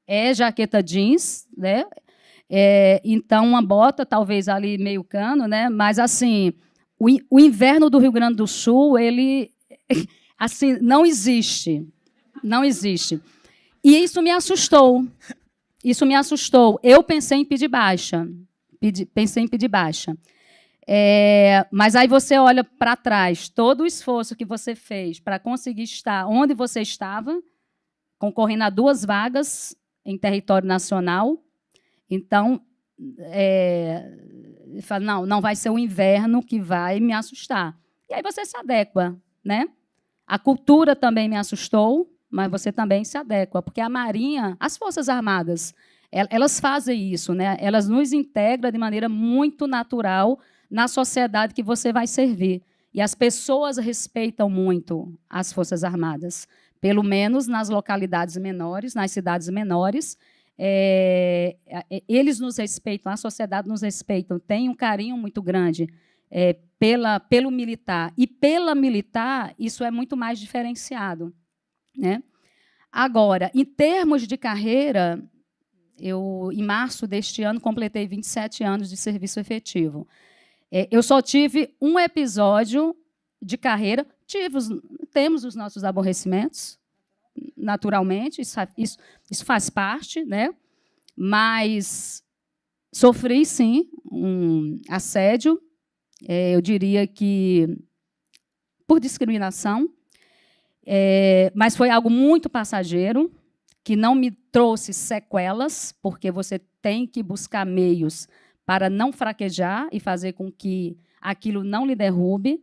é jaqueta jeans, né? Então, uma bota, talvez ali meio cano, né? Mas, assim, o inverno do Rio Grande do Sul, ele assim, não existe. Não existe. E isso me assustou. Isso me assustou. Eu pensei em pedir baixa. Pensei em pedir baixa. Mas aí você olha para trás, todo o esforço que você fez para conseguir estar onde você estava, concorrendo a 2 vagas em território nacional. Então, fala, não vai ser o inverno que vai me assustar. E aí você se adequa, né? A cultura também me assustou, mas você também se adequa, porque a Marinha, as Forças Armadas, elas fazem isso, né? Elas nos integram de maneira muito natural na sociedade que você vai servir. E as pessoas respeitam muito as Forças Armadas, pelo menos nas localidades menores, nas cidades menores. Eles nos respeitam, a sociedade nos respeita, tem um carinho muito grande pelo militar. E pela militar, isso é muito mais diferenciado, né? Agora, em termos de carreira, eu, em março deste ano, completei 27 anos de serviço efetivo. Eu só tive um episódio de carreira. Temos os nossos aborrecimentos, naturalmente, isso faz parte, né? Mas sofri, sim, um assédio, eu diria que por discriminação, mas foi algo muito passageiro, que não me trouxe sequelas, porque você tem que buscar meios para não fraquejar e fazer com que aquilo não lhe derrube.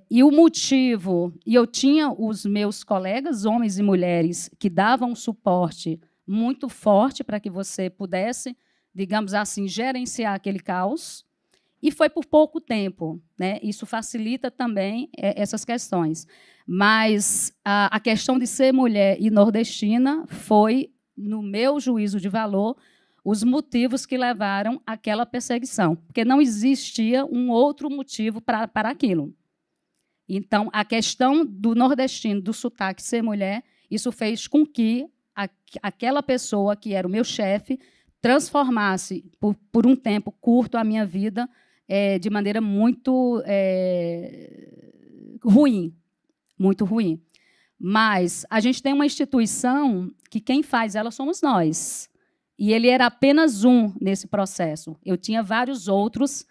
E o motivo, e eu tinha os meus colegas, homens e mulheres, que davam um suporte muito forte para que você pudesse, digamos assim, gerenciar aquele caos, e foi por pouco tempo, né? Isso facilita também essas questões. Mas a questão de ser mulher e nordestina foi, no meu juízo de valor, os motivos que levaram àquela perseguição, porque não existia um outro motivo para aquilo. Então, a questão do nordestino, do sotaque, ser mulher, isso fez com que aquela pessoa, que era o meu chefe, transformasse, por um tempo curto, a minha vida de maneira muito ruim, muito ruim. Mas a gente tem uma instituição que quem faz ela somos nós. E ele era apenas um nesse processo. Eu tinha vários outros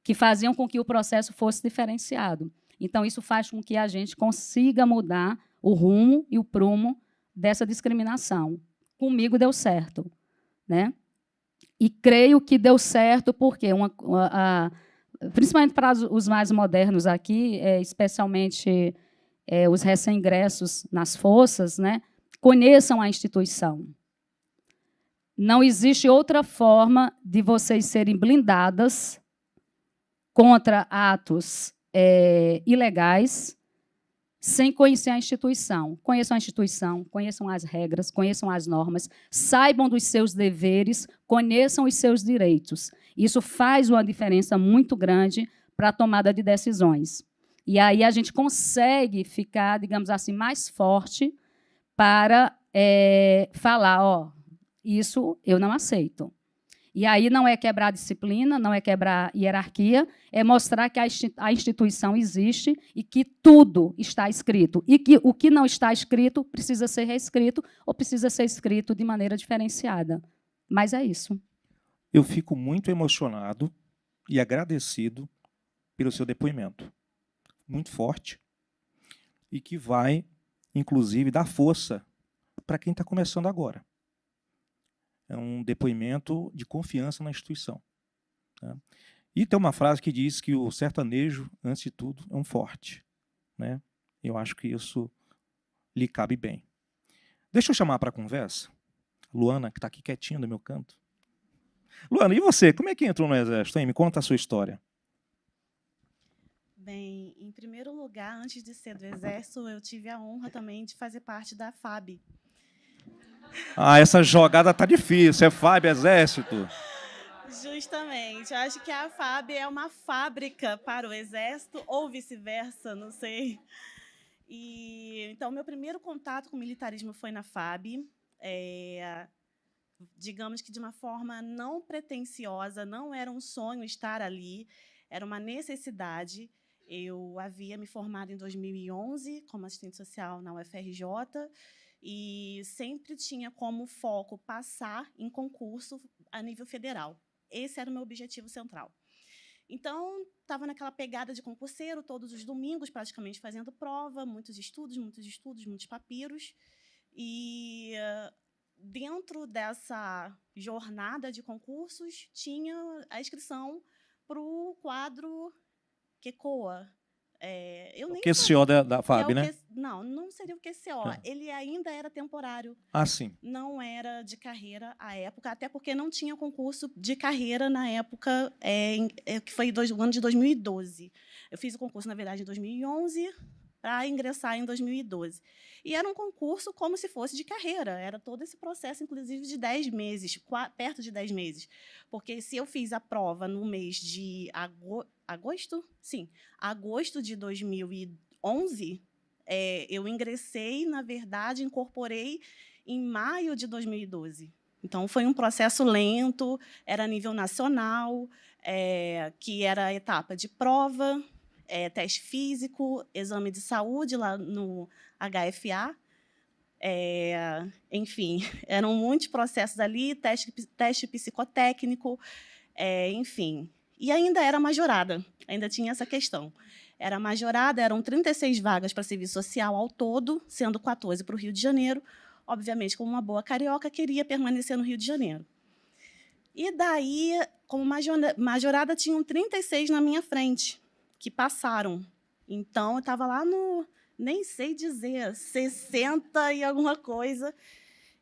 que faziam com que o processo fosse diferenciado. Então, isso faz com que a gente consiga mudar o rumo e o prumo dessa discriminação. Comigo deu certo, né? E creio que deu certo porque, principalmente para os mais modernos aqui, especialmente os recém-ingressos nas forças, né, conheçam a instituição. Não existe outra forma de vocês serem blindadas contra atos ilegais sem conhecer a instituição. Conheçam a instituição, conheçam as regras, conheçam as normas, saibam dos seus deveres, conheçam os seus direitos. Isso faz uma diferença muito grande para a tomada de decisões. E aí a gente consegue ficar, digamos assim, mais forte para falar, ó, isso eu não aceito. E aí não é quebrar a disciplina, não é quebrar a hierarquia, é mostrar que a instituição existe e que tudo está escrito. E que o que não está escrito precisa ser reescrito ou precisa ser escrito de maneira diferenciada. Mas é isso. Eu fico muito emocionado e agradecido pelo seu depoimento. Muito forte. E que vai, inclusive, dar força para quem está começando agora. É um depoimento de confiança na instituição. Né? E tem uma frase que diz que o sertanejo, antes de tudo, é um forte. Né? Eu acho que isso lhe cabe bem. Deixa eu chamar para a conversa Luana, que está aqui quietinha no meu canto. Luana, e você? Como é que entrou no Exército, hein? Me conta a sua história. Bem, em primeiro lugar, antes de ser do Exército, eu tive a honra também de fazer parte da FAB. Ah, essa jogada tá difícil. É FAB, Exército. Justamente. Eu acho que a FAB é uma fábrica para o Exército, ou vice-versa, não sei. Então, meu primeiro contato com o militarismo foi na FAB. Digamos que de uma forma não pretensiosa, não era um sonho estar ali, era uma necessidade. Eu havia me formado em 2011 como assistente social na UFRJ, e sempre tinha como foco passar em concurso a nível federal. Esse era o meu objetivo central. Então, estava naquela pegada de concurseiro, todos os domingos, praticamente fazendo prova, muitos estudos, muitos papiros. E, dentro dessa jornada de concursos, tinha a inscrição para o quadro QECOA, Eu nem QCO da FAB, né? Não seria o QCO. Ele ainda era temporário. Ah, sim. Não era de carreira à época, até porque não tinha concurso de carreira na época, que foi o ano de 2012. Eu fiz o concurso, na verdade, em 2011, para ingressar em 2012. E era um concurso como se fosse de carreira. Era todo esse processo, inclusive, de 10 meses, perto de 10 meses. Porque se eu fiz a prova no mês de agosto? Sim, agosto de 2011, eu ingressei, na verdade, incorporei em maio de 2012. Então, foi um processo lento, era a nível nacional, que era a etapa de prova, teste físico, exame de saúde lá no HFA. Enfim, eram muitos processos ali, teste psicotécnico, enfim. E ainda era majorada, ainda tinha essa questão. Era majorada, eram 36 vagas para serviço social ao todo, sendo 14 para o Rio de Janeiro. Obviamente, como uma boa carioca, queria permanecer no Rio de Janeiro. E daí, como majorada, tinham 36 na minha frente, que passaram. Então, eu estava lá no, nem sei dizer, 60 e alguma coisa.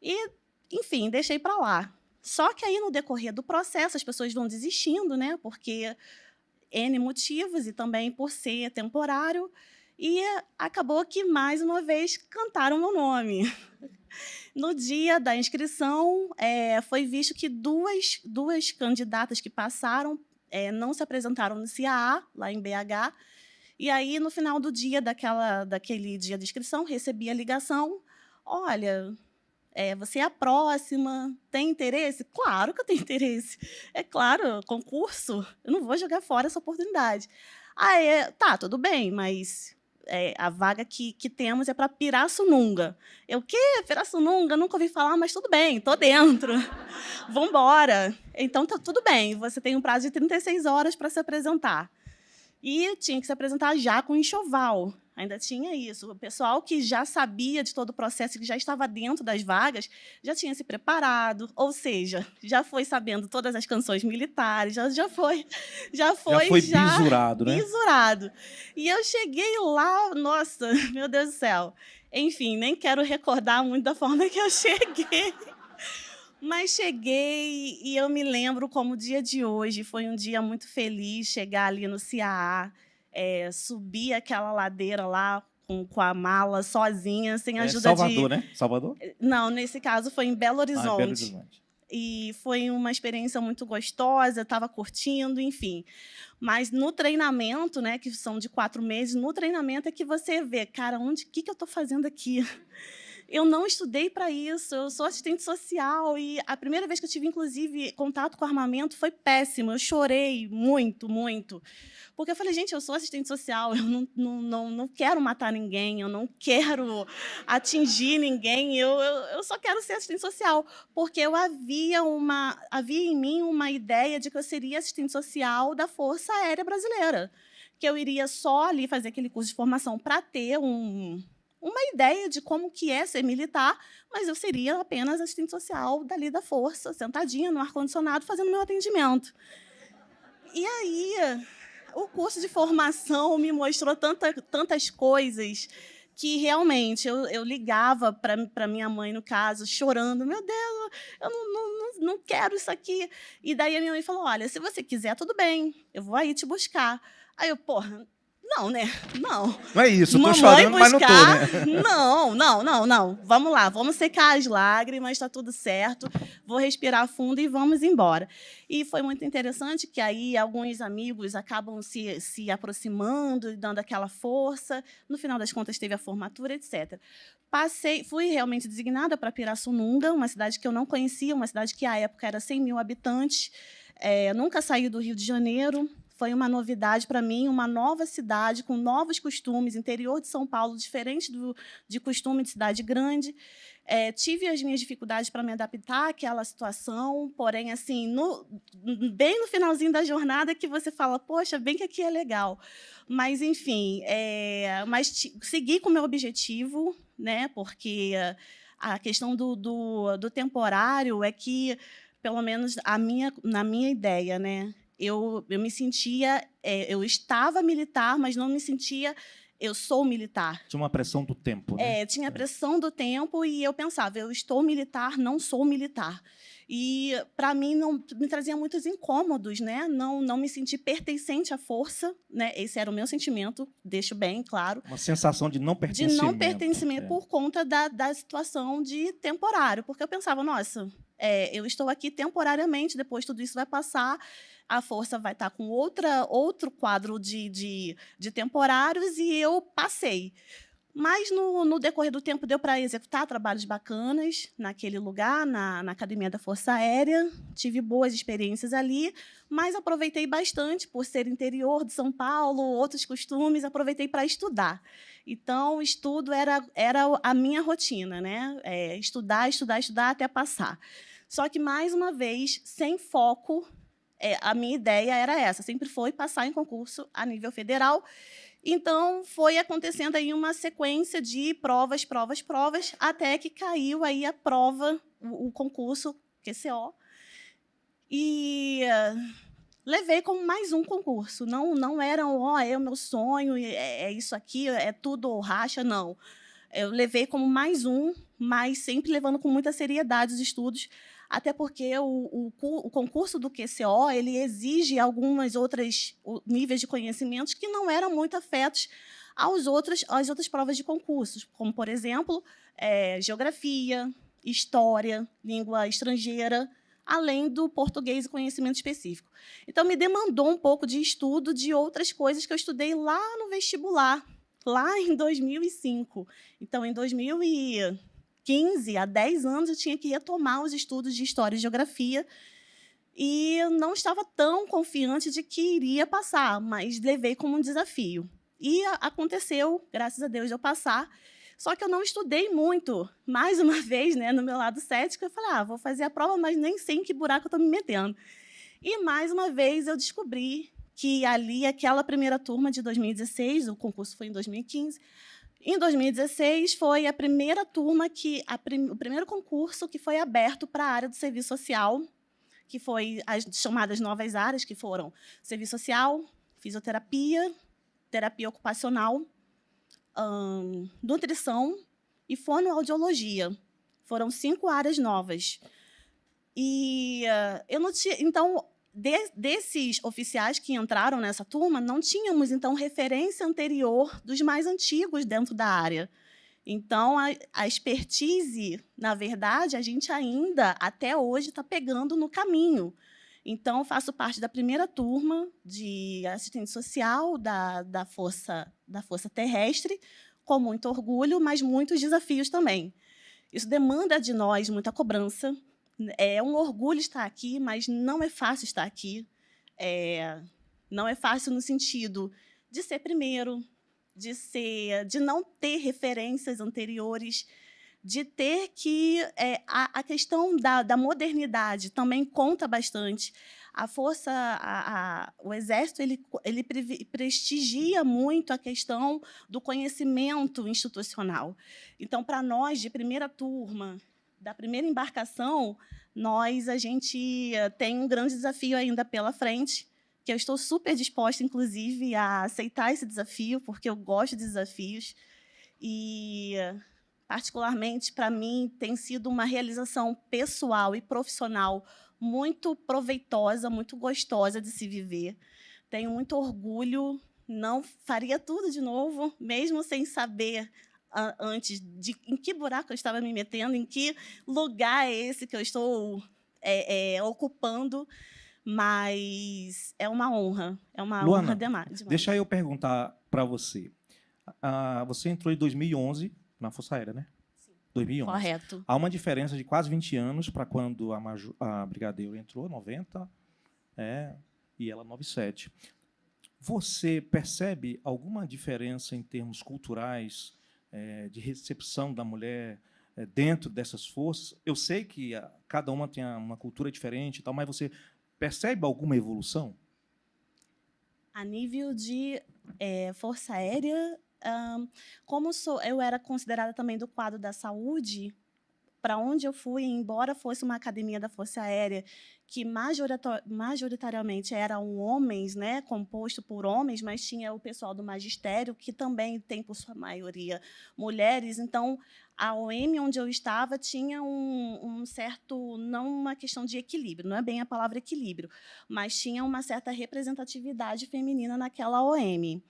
E, enfim, deixei para lá. Só que aí, no decorrer do processo, as pessoas vão desistindo, né? Porque N motivos e também por ser temporário. E acabou que, mais uma vez, cantaram meu nome. No dia da inscrição, foi visto que duas candidatas que passaram não se apresentaram no CAA, lá em BH. E aí, no final do dia, daquele dia de inscrição, recebi a ligação. Olha, você é a próxima, tem interesse? Claro que eu tenho interesse. É claro, concurso, eu não vou jogar fora essa oportunidade. Tá, tudo bem, mas a vaga que temos é para Pirassununga. Eu, o quê? Pirassununga? Nunca ouvi falar, mas tudo bem, estou dentro. Vamos embora. Então, tá tudo bem, você tem um prazo de 36 horas para se apresentar. E tinha que se apresentar já com enxoval. Ainda tinha isso. O pessoal que já sabia de todo o processo, que já estava dentro das vagas, já tinha se preparado, ou seja, já foi sabendo todas as canções militares, já foi bisurado, né? Bisurado. E eu cheguei lá, nossa, meu Deus do céu. Enfim, nem quero recordar muito da forma que eu cheguei. Mas cheguei e eu me lembro como o dia de hoje foi um dia muito feliz, chegar ali no CAA, subir aquela ladeira lá com a mala sozinha, sem ajuda Salvador, né? Salvador? Não, nesse caso foi em Belo Horizonte. Belo Horizonte. E foi uma experiência muito gostosa, estava curtindo, enfim. Mas no treinamento, né, que são de 4 meses, no treinamento é que você vê, cara, o que eu estou fazendo aqui? Eu não estudei para isso, eu sou assistente social e a primeira vez que eu tive, inclusive, contato com armamento foi péssimo. Eu chorei muito, muito. Porque eu falei, gente, eu sou assistente social, eu não quero matar ninguém, eu não quero atingir ninguém, eu só quero ser assistente social. Porque havia em mim uma ideia de que eu seria assistente social da Força Aérea Brasileira. Que eu iria só ali fazer aquele curso de formação para ter uma ideia de como que é ser militar, mas eu seria apenas assistente social dali da Força, sentadinha no ar-condicionado, fazendo meu atendimento. E aí, o curso de formação me mostrou tantas coisas que, realmente, eu ligava para minha mãe, no caso, chorando. Meu Deus, eu não quero isso aqui. E daí a minha mãe falou, olha, se você quiser, tudo bem, eu vou aí te buscar. Aí eu, porra... Não, né? Não. Não é isso, eu tô chorando, mas não tô, né? Não. Vamos lá, vamos secar as lágrimas, está tudo certo. Vou respirar fundo e vamos embora. E foi muito interessante que aí alguns amigos acabam se aproximando e dando aquela força. No final das contas, teve a formatura, etc. Fui realmente designada para Pirassununga, uma cidade que eu não conhecia, uma cidade que, à época, era 100 mil habitantes. Nunca saí do Rio de Janeiro. Foi uma novidade para mim, uma nova cidade, com novos costumes, interior de São Paulo, diferente de costume de cidade grande. Tive as minhas dificuldades para me adaptar àquela situação, porém, assim, bem no finalzinho da jornada que você fala, poxa, bem que aqui é legal. Mas, enfim, segui com o meu objetivo, né, porque a questão do temporário é que, pelo menos na minha ideia, né, eu me sentia... eu estava militar, mas não me sentia... Eu sou militar. Tinha uma pressão do tempo, né? Tinha pressão do tempo e eu pensava, eu estou militar, não sou militar. E, para mim, não me trazia muitos incômodos, né? Não me senti pertencente à força, né? Esse era o meu sentimento, deixo bem claro. Uma sensação de não pertencimento. De não pertencimento por conta da situação de temporário. Porque eu pensava, nossa, eu estou aqui temporariamente, depois tudo isso vai passar, a força vai estar com outro quadro de temporários e eu passei. Mas, no decorrer do tempo, deu para executar trabalhos bacanas naquele lugar, na Academia da Força Aérea. Tive boas experiências ali, mas aproveitei bastante, por ser interior de São Paulo, outros costumes, aproveitei para estudar. Então, o estudo era a minha rotina, né? Estudar, estudar, estudar até passar. Só que, mais uma vez, sem foco, a minha ideia era essa, sempre foi passar em concurso a nível federal. Então, foi acontecendo aí uma sequência de provas, até que caiu aí a prova, o concurso QCO. E levei como mais um concurso. Não era é o meu sonho, é isso aqui, é tudo ou racha, não. Eu levei como mais um, mas sempre levando com muita seriedade os estudos, até porque o concurso do QCO ele exige algumas outras níveis de conhecimentos que não eram muito afetos às outras provas de concursos, como, por exemplo, geografia, história, língua estrangeira, além do português e conhecimento específico. Então, me demandou um pouco de estudo de outras coisas que eu estudei lá no vestibular, lá em 2005. Então, em 2015, há 10 anos, eu tinha que retomar os estudos de História e Geografia e não estava tão confiante de que iria passar, mas levei como um desafio. E aconteceu, graças a Deus, eu passar. Só que eu não estudei muito. Mais uma vez, né, no meu lado cético, eu falei, vou fazer a prova, mas nem sei em que buraco eu estou me metendo. E, mais uma vez, eu descobri que ali, aquela primeira turma de 2016, o concurso foi em 2015, em 2016 foi a primeira turma o primeiro concurso que foi aberto para a área do serviço social, que foi as chamadas novas áreas, que foram serviço social, fisioterapia, terapia ocupacional, nutrição e fonoaudiologia. Foram 5 áreas novas. E eu não tinha... Então, desses oficiais que entraram nessa turma, não tínhamos, então, referência anterior dos mais antigos dentro da área. Então, a expertise, na verdade, a gente ainda, até hoje, está pegando no caminho. Então, faço parte da primeira turma de assistente social da Força Terrestre, com muito orgulho, mas muitos desafios também. Isso demanda de nós muita cobrança. É um orgulho estar aqui, mas não é fácil estar aqui. Não é fácil no sentido de ser primeiro, de não ter referências anteriores, de ter que... a questão da modernidade também conta bastante. A força, o Exército, ele prestigia muito a questão do conhecimento institucional. Então, para nós, de primeira turma, da primeira embarcação, a gente tem um grande desafio ainda pela frente, que eu estou super disposta, inclusive, a aceitar esse desafio, porque eu gosto de desafios. E, particularmente, para mim, tem sido uma realização pessoal e profissional muito proveitosa, muito gostosa de se viver. Tenho muito orgulho, não faria tudo de novo, mesmo sem saber antes em que buraco eu estava me metendo, em que lugar é esse que eu estou ocupando, mas é uma honra Luana, honra demais. Deixa eu perguntar para você. Você entrou em 2011 na Força Aérea, né? Sim. 2011. Correto. Há uma diferença de quase 20 anos para quando a brigadeiro entrou, 90, e ela 97. Você percebe alguma diferença em termos culturais, de recepção da mulher dentro dessas forças? Eu sei que cada uma tem uma cultura diferente, e tal, mas você percebe alguma evolução? A nível de Força Aérea, como eu era considerada também do quadro da saúde, para onde eu fui, embora fosse uma academia da Força Aérea, que majoritariamente eram homens, né, composto por homens, mas tinha o pessoal do magistério, que também tem, por sua maioria, mulheres. Então, a OM onde eu estava tinha um certo, não uma questão de equilíbrio, não é bem a palavra equilíbrio, mas tinha uma certa representatividade feminina naquela OM.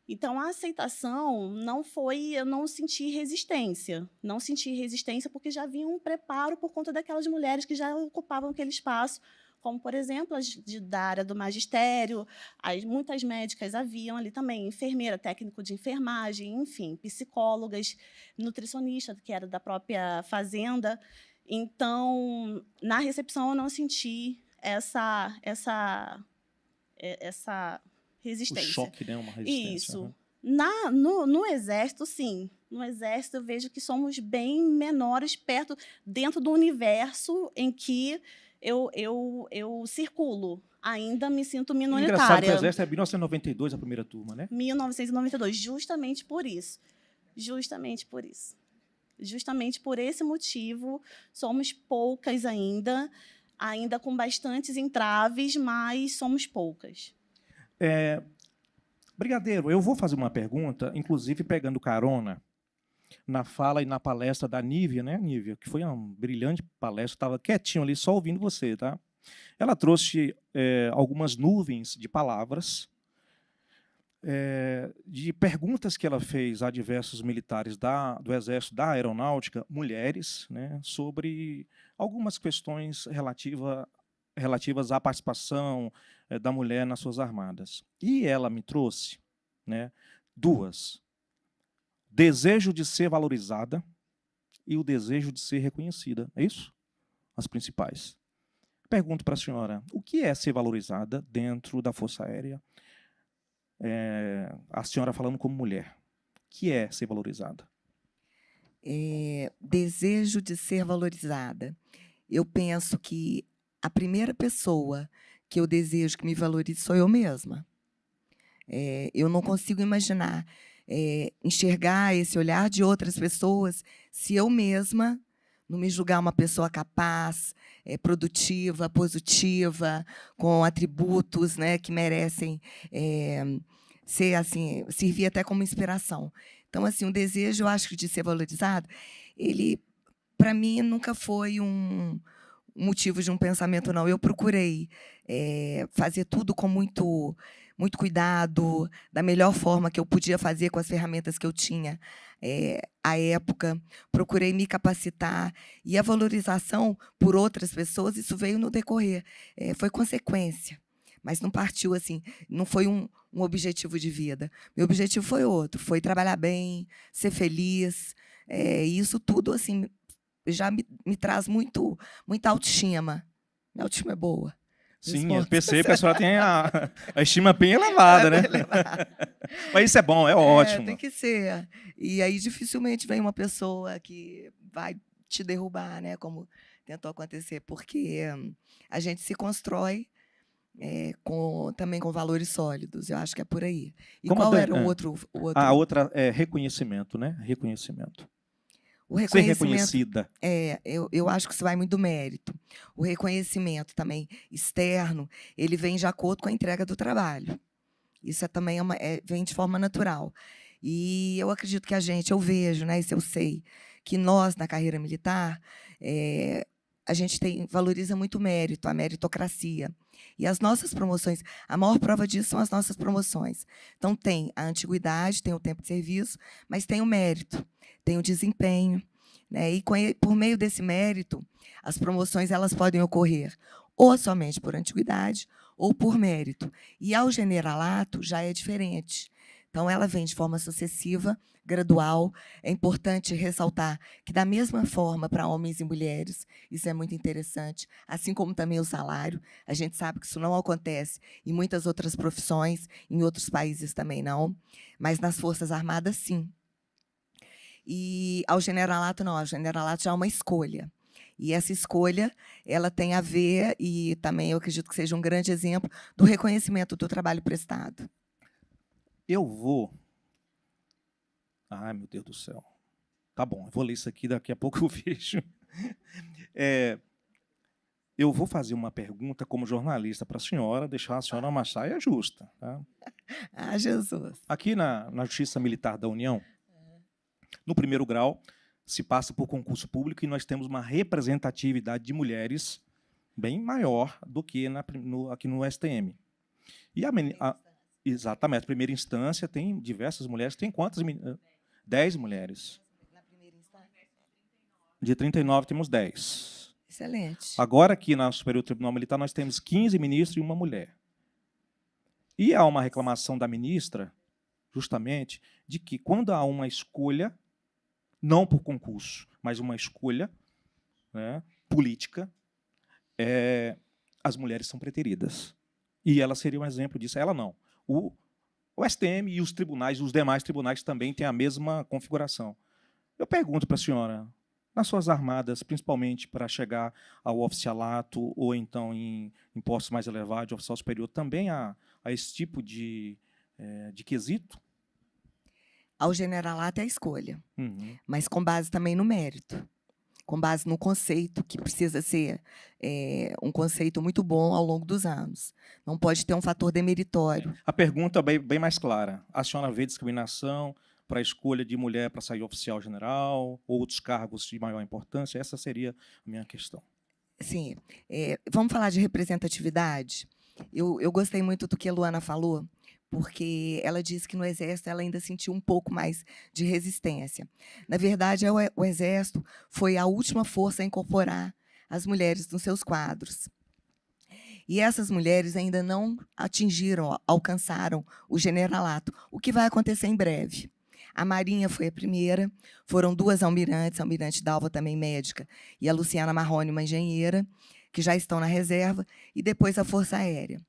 Então, a aceitação não foi, eu não senti resistência. Não senti resistência porque já havia um preparo por conta daquelas mulheres que já ocupavam aquele espaço, como, por exemplo, as da área do magistério, muitas médicas haviam ali também, enfermeira, técnico de enfermagem, enfim, psicólogas, nutricionista, que era da própria fazenda. Então, na recepção, eu não senti essa resistência. O choque, né? Uma resistência. Isso. No Exército, sim. No Exército, eu vejo que somos bem menores dentro do universo em que eu circulo. Ainda me sinto minoritária. Engraçado que o Exército é 1992, a primeira turma, né? 1992, justamente por isso. Justamente por isso. Justamente por esse motivo, somos poucas ainda com bastantes entraves, mas somos poucas. Brigadeiro, eu vou fazer uma pergunta, inclusive pegando carona na fala e na palestra da Nívia, né, Nívia? Que foi uma brilhante palestra, estava quietinho ali só ouvindo você, tá? Ela trouxe algumas nuvens de palavras, de perguntas que ela fez a diversos militares do Exército, da Aeronáutica, mulheres, né, sobre algumas questões relativas à participação da mulher nas suas armadas. E ela me trouxe, né, duas: desejo de ser valorizada e o desejo de ser reconhecida. É isso? As principais. Pergunto para a senhora, o que é ser valorizada dentro da Força Aérea? A senhora falando como mulher. O que é ser valorizada? Desejo de ser valorizada. Eu penso que a primeira pessoa que eu desejo que me valorize sou eu mesma. Eu não consigo imaginar, enxergar esse olhar de outras pessoas se eu mesma não me julgar uma pessoa capaz, produtiva, positiva, com atributos, né, que merecem ser assim, servir até como inspiração. Então, assim, o desejo, eu acho, de ser valorizado, ele, para mim, nunca foi um motivo de um pensamento, não. Eu procurei fazer tudo com muito cuidado, da melhor forma que eu podia fazer com as ferramentas que eu tinha à época. Procurei me capacitar. E a valorização por outras pessoas, isso veio no decorrer. Foi consequência. Mas não partiu assim, não foi um objetivo de vida. Meu objetivo foi outro, foi trabalhar bem, ser feliz. E isso tudo assim já me traz muita autoestima. Minha autoestima é boa. Sim, eu percebo que a senhora tem a estima bem elevada, né? Mas isso é bom, é ótimo. Tem que ser. E aí dificilmente vem uma pessoa que vai te derrubar, né? Como tentou acontecer, porque a gente se constrói também com valores sólidos. Eu acho que é por aí. E qual era o outro? A outra é reconhecimento, né? Reconhecimento. O reconhecimento, ser reconhecida. Eu acho que isso vai muito do mérito. O reconhecimento também externo, ele vem de acordo com a entrega do trabalho. Isso também vem de forma natural. E eu acredito que eu vejo, né, isso eu sei, que nós, na carreira militar, a gente valoriza muito o mérito, a meritocracia. E as nossas promoções, a maior prova disso são as nossas promoções. Então, tem a antiguidade, tem o tempo de serviço, mas tem o mérito, tem o desempenho. Né? E por meio desse mérito, as promoções elas podem ocorrer ou somente por antiguidade ou por mérito. E ao generalato já é diferente. Então, ela vem de forma sucessiva, gradual. É importante ressaltar que, da mesma forma, para homens e mulheres, isso é muito interessante, assim como também o salário. A gente sabe que isso não acontece em muitas outras profissões, em outros países também não, mas nas Forças Armadas, sim. E ao generalato, não. Ao generalato já é uma escolha. E essa escolha ela tem a ver, e também eu acredito que seja um grande exemplo, do reconhecimento do trabalho prestado. Eu vou... Ai, meu Deus do céu. Tá bom, eu vou ler isso aqui, daqui a pouco eu vejo. Eu vou fazer uma pergunta como jornalista para a senhora, deixar a senhora uma saia justa. Tá? Ah, Jesus. Aqui na Justiça Militar da União, no primeiro grau, se passa por concurso público e nós temos uma representatividade de mulheres bem maior do que aqui no STM. E exatamente, a primeira instância tem diversas mulheres. Tem quantas? 10 mulheres. Na primeira instância? De 39 temos 10. Excelente. Agora, aqui na Superior Tribunal Militar, nós temos 15 ministros e uma mulher. E há uma reclamação da ministra, justamente, de que quando há uma escolha, não por concurso, mas uma escolha, né, política, as mulheres são preteridas. E ela seria um exemplo disso. Ela não. O STM e os tribunais, os demais tribunais também têm a mesma configuração. Eu pergunto para a senhora, nas suas armadas, principalmente para chegar ao oficialato ou então em postos mais elevados, oficial superior, também há esse tipo de quesito? Ao generalato é a escolha, Uhum. mas com base também no mérito, com base no conceito, que precisa ser um conceito muito bom ao longo dos anos. Não pode ter um fator demeritório. A pergunta é bem mais clara. A senhora vê discriminação para a escolha de mulher para sair oficial general, ou outros cargos de maior importância? Essa seria a minha questão. Sim. Vamos falar de representatividade? Eu gostei muito do que a Luana falou, porque ela disse que no Exército ela ainda sentiu um pouco mais de resistência. Na verdade, o Exército foi a última força a incorporar as mulheres nos seus quadros. E essas mulheres ainda não alcançaram o generalato, o que vai acontecer em breve. A Marinha foi a primeira, foram 2 almirantes, a almirante Dalva também médica, e a Luciana Marrone, uma engenheira, que já estão na reserva, e depois a Força Aérea.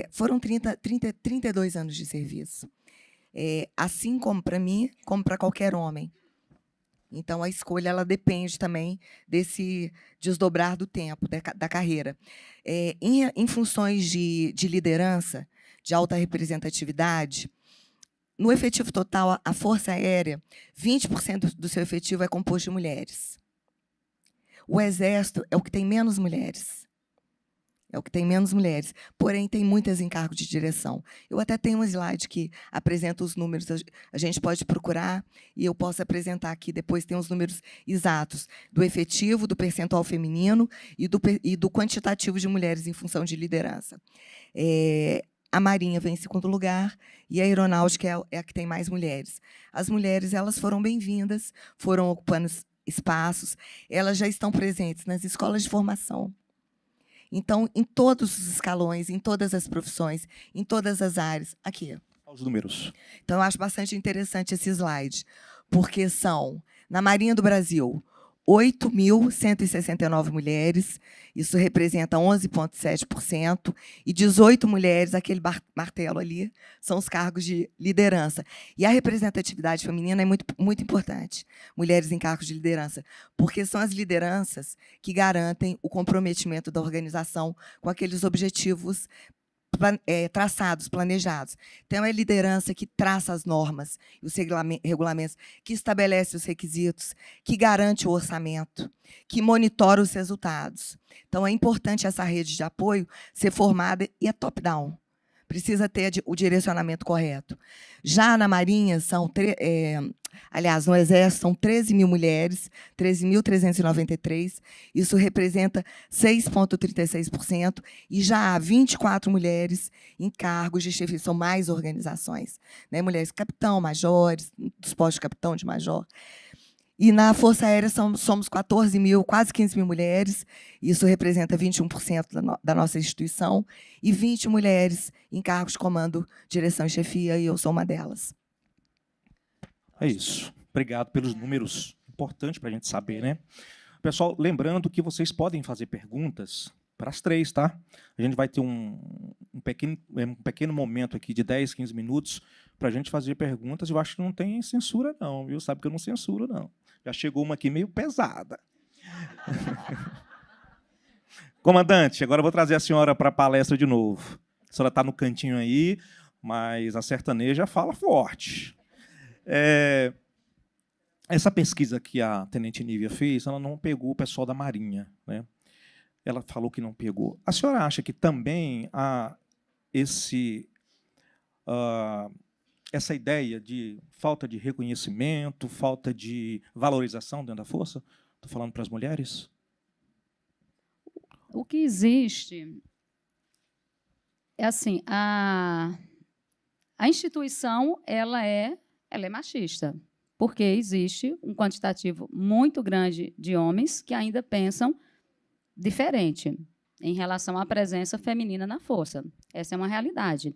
Foram 32 anos de serviço. Assim como para mim, como para qualquer homem. Então, a escolha ela depende também desse desdobrar do tempo, da carreira. Em funções de liderança, de alta representatividade, no efetivo total, a Força Aérea, 20% do seu efetivo é composto de mulheres. O Exército é o que tem menos mulheres. Porém, tem muitas em cargo de direção. Eu até tenho um slide que apresenta os números, a gente pode procurar, e eu posso apresentar aqui, depois tem os números exatos do efetivo, do percentual feminino e do quantitativo de mulheres em função de liderança. A Marinha vem em segundo lugar e a Aeronáutica é a que tem mais mulheres. As mulheres elas foram bem-vindas, foram ocupando espaços, elas já estão presentes nas escolas de formação. Então, em todos os escalões, em todas as profissões, em todas as áreas. Aqui. Os números. Então, eu acho bastante interessante esse slide, porque são, na Marinha do Brasil, 8.169 mulheres, isso representa 11,7%, e 18 mulheres, aquele martelo ali, são os cargos de liderança. E a representatividade feminina é muito, muito importante, mulheres em cargos de liderança, porque são as lideranças que garantem o comprometimento da organização com aqueles objetivos traçados, planejados. Então, é a liderança que traça as normas, os regulamentos, que estabelece os requisitos, que garante o orçamento, que monitora os resultados. Então, é importante essa rede de apoio ser formada e é top-down. Precisa ter o direcionamento correto. Já na Marinha, aliás, no Exército, são 13 mil mulheres, 13.393. Isso representa 6,36%. E já há 24 mulheres em cargos de chefia, são mais organizações. Né? Mulheres capitão, majores, dos postos de capitão, de major. E na Força Aérea somos 14 mil, quase 15 mil mulheres, isso representa 21% da nossa instituição, e 20 mulheres em cargos de comando, direção e chefia, e eu sou uma delas. É isso. Obrigado pelos números. Importante para a gente saber, né? Pessoal, lembrando que vocês podem fazer perguntas para as 3, tá? A gente vai ter um pequeno momento aqui de 10, 15 minutos para a gente fazer perguntas. Eu acho que não tem censura, não, viu? Sabe que eu não censuro, não. Já chegou uma aqui meio pesada. Comandante, agora eu vou trazer a senhora para a palestra de novo. A senhora está no cantinho aí, mas a sertaneja fala forte. essa pesquisa que a Tenente Nívia fez, ela não pegou o pessoal da Marinha, né? Ela falou que não pegou. A senhora acha que também há essa ideia de falta de reconhecimento, falta de valorização dentro da força? Estou falando para as mulheres. O que existe é assim, a instituição ela é machista, porque existe um quantitativo muito grande de homens que ainda pensam diferente em relação à presença feminina na força. Essa é uma realidade.